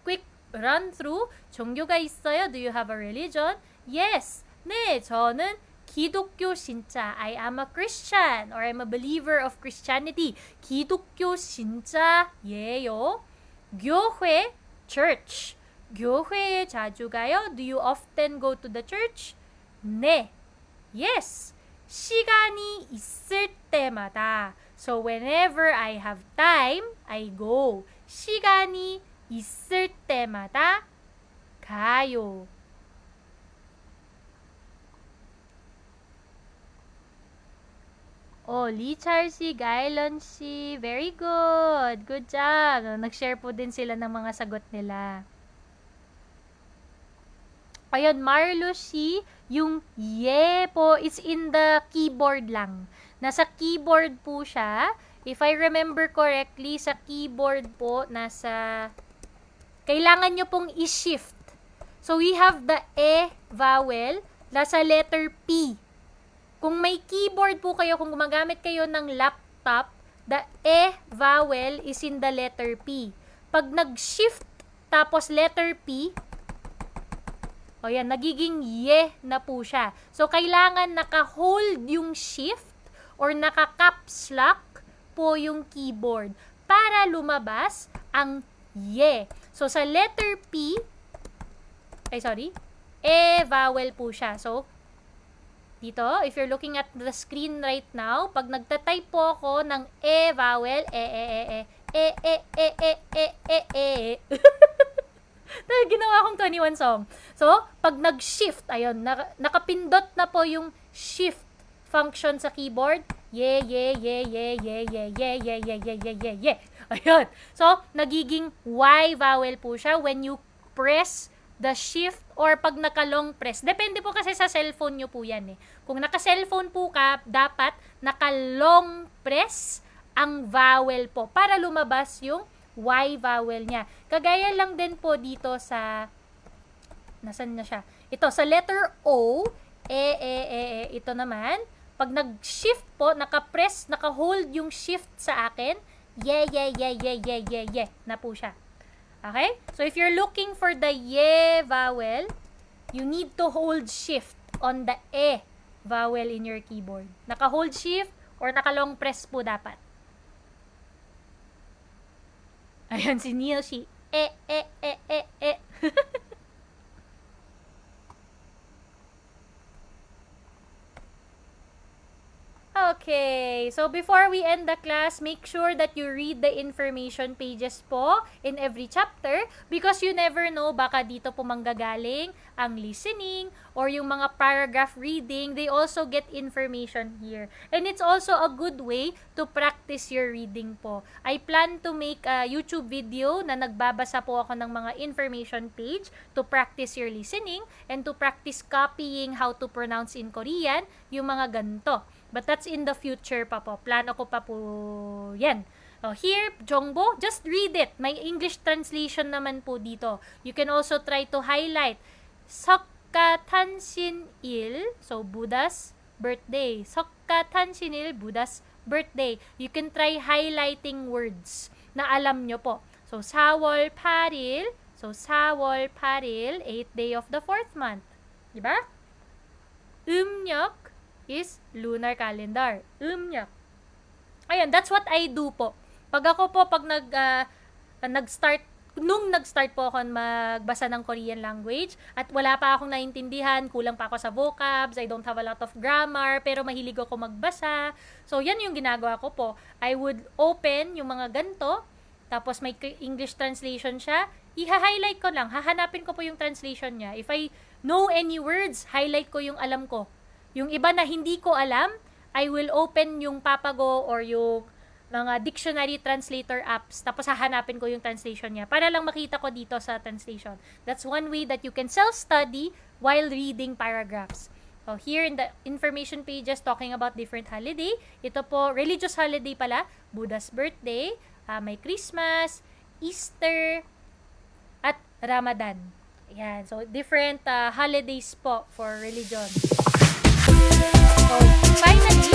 quick run through. 종교가 있어요? Do you have a religion? Yes. 네, 저는 기독교 신자. I am a Christian or I'm a believer of Christianity. 기독교 신자예요. 교회, church. 교회에 자주 가요? Do you often go to the church? 네. Yes. 시간이 있을 때마다. So, whenever I have time, I go. 시간이 있을 때마다 가요. Oh, Lichar si, Gailon si. Very good. Good job. Nag-share po din sila ng mga sagot nila. Ayun, Marlo si, yung ye po, it's in the keyboard lang. Nasa keyboard po siya. If I remember correctly, sa keyboard po, kailangan nyo pong i-shift. So, we have the e vowel, nasa letter P. kung may keyboard po kayo, kung gumagamit kayo ng laptop, the E vowel is in the letter P. Pag nag-shift tapos letter P, o yan, nagiging ye na po siya. So, kailangan naka-hold yung shift or naka-caps lock po yung keyboard para lumabas ang ye. So, sa letter P, E vowel po siya. So, dito, if you're looking at the screen right now, pag nagtatype po ako ng E vowel, ginawa akong 21 song. So, pag nag-shift, ayun, nakapindot na po yung shift function sa keyboard. Ye. Ayun. So, nagiging Y vowel po siya when you press the shift or pag naka-long press. Depende po kasi sa cellphone nyo po yan eh. Kung naka-cellphone po ka, dapat naka-long press ang vowel po para lumabas yung Y vowel niya. Kagaya lang din po dito sa, nasan na siya? Ito, sa letter O, ito naman, pag nag-shift po, naka-press, naka-hold yung shift sa akin, ye, na po siya. Okay? So, if you're looking for the ye vowel, you need to hold shift on the E vowel in your keyboard. Naka-hold shift or naka-long press po dapat. Ayan, si Niyoshi. Okay, so before we end the class, make sure that you read the information pages po in every chapter because you never know, baka dito po manggagaling ang listening or yung mga paragraph reading. They also get information here. And it's also a good way to practice your reading po. I plan to make a YouTube video na nagbabasa po ako ng mga information page to practice your listening and to practice copying how to pronounce in Korean yung mga ganito. But that's in the future pa po. Plano ko pa po yan. Here, Jongbo, just read it. May English translation naman po dito. You can also try to highlight. Seokkatansinil, so Buddha's birthday. Seokkatansinil, Buddha's birthday. You can try highlighting words na alam nyo po. So, 4월 8일, so 4월 8일, 8th day of the 4th month. Diba? 음력 is lunar calendar. Umnyak. Ayan, that's what I do po. Pag ako po, pag nag-start po ako magbasa ng Korean language, at wala pa akong naintindihan, kulang pa ako sa vocabs, I don't have a lot of grammar, pero mahilig ako magbasa. So, yan yung ginagawa ko po. I would open yung mga ganito, tapos may English translation siya, i-highlight ko lang, hahanapin ko po yung translation niya. If I know any words, highlight ko yung alam ko. Yung iba na hindi ko alam, I will open yung Papago or yung mga dictionary translator apps. Tapos hahanapin ko yung translation niya para lang makita ko dito sa translation. That's one way that you can self-study while reading paragraphs. So here in the information pages talking about different holiday, ito po, religious holiday pala, Buddha's birthday, may Christmas, Easter, at Ramadan. Ayan. So different holidays po for religion. So, finally,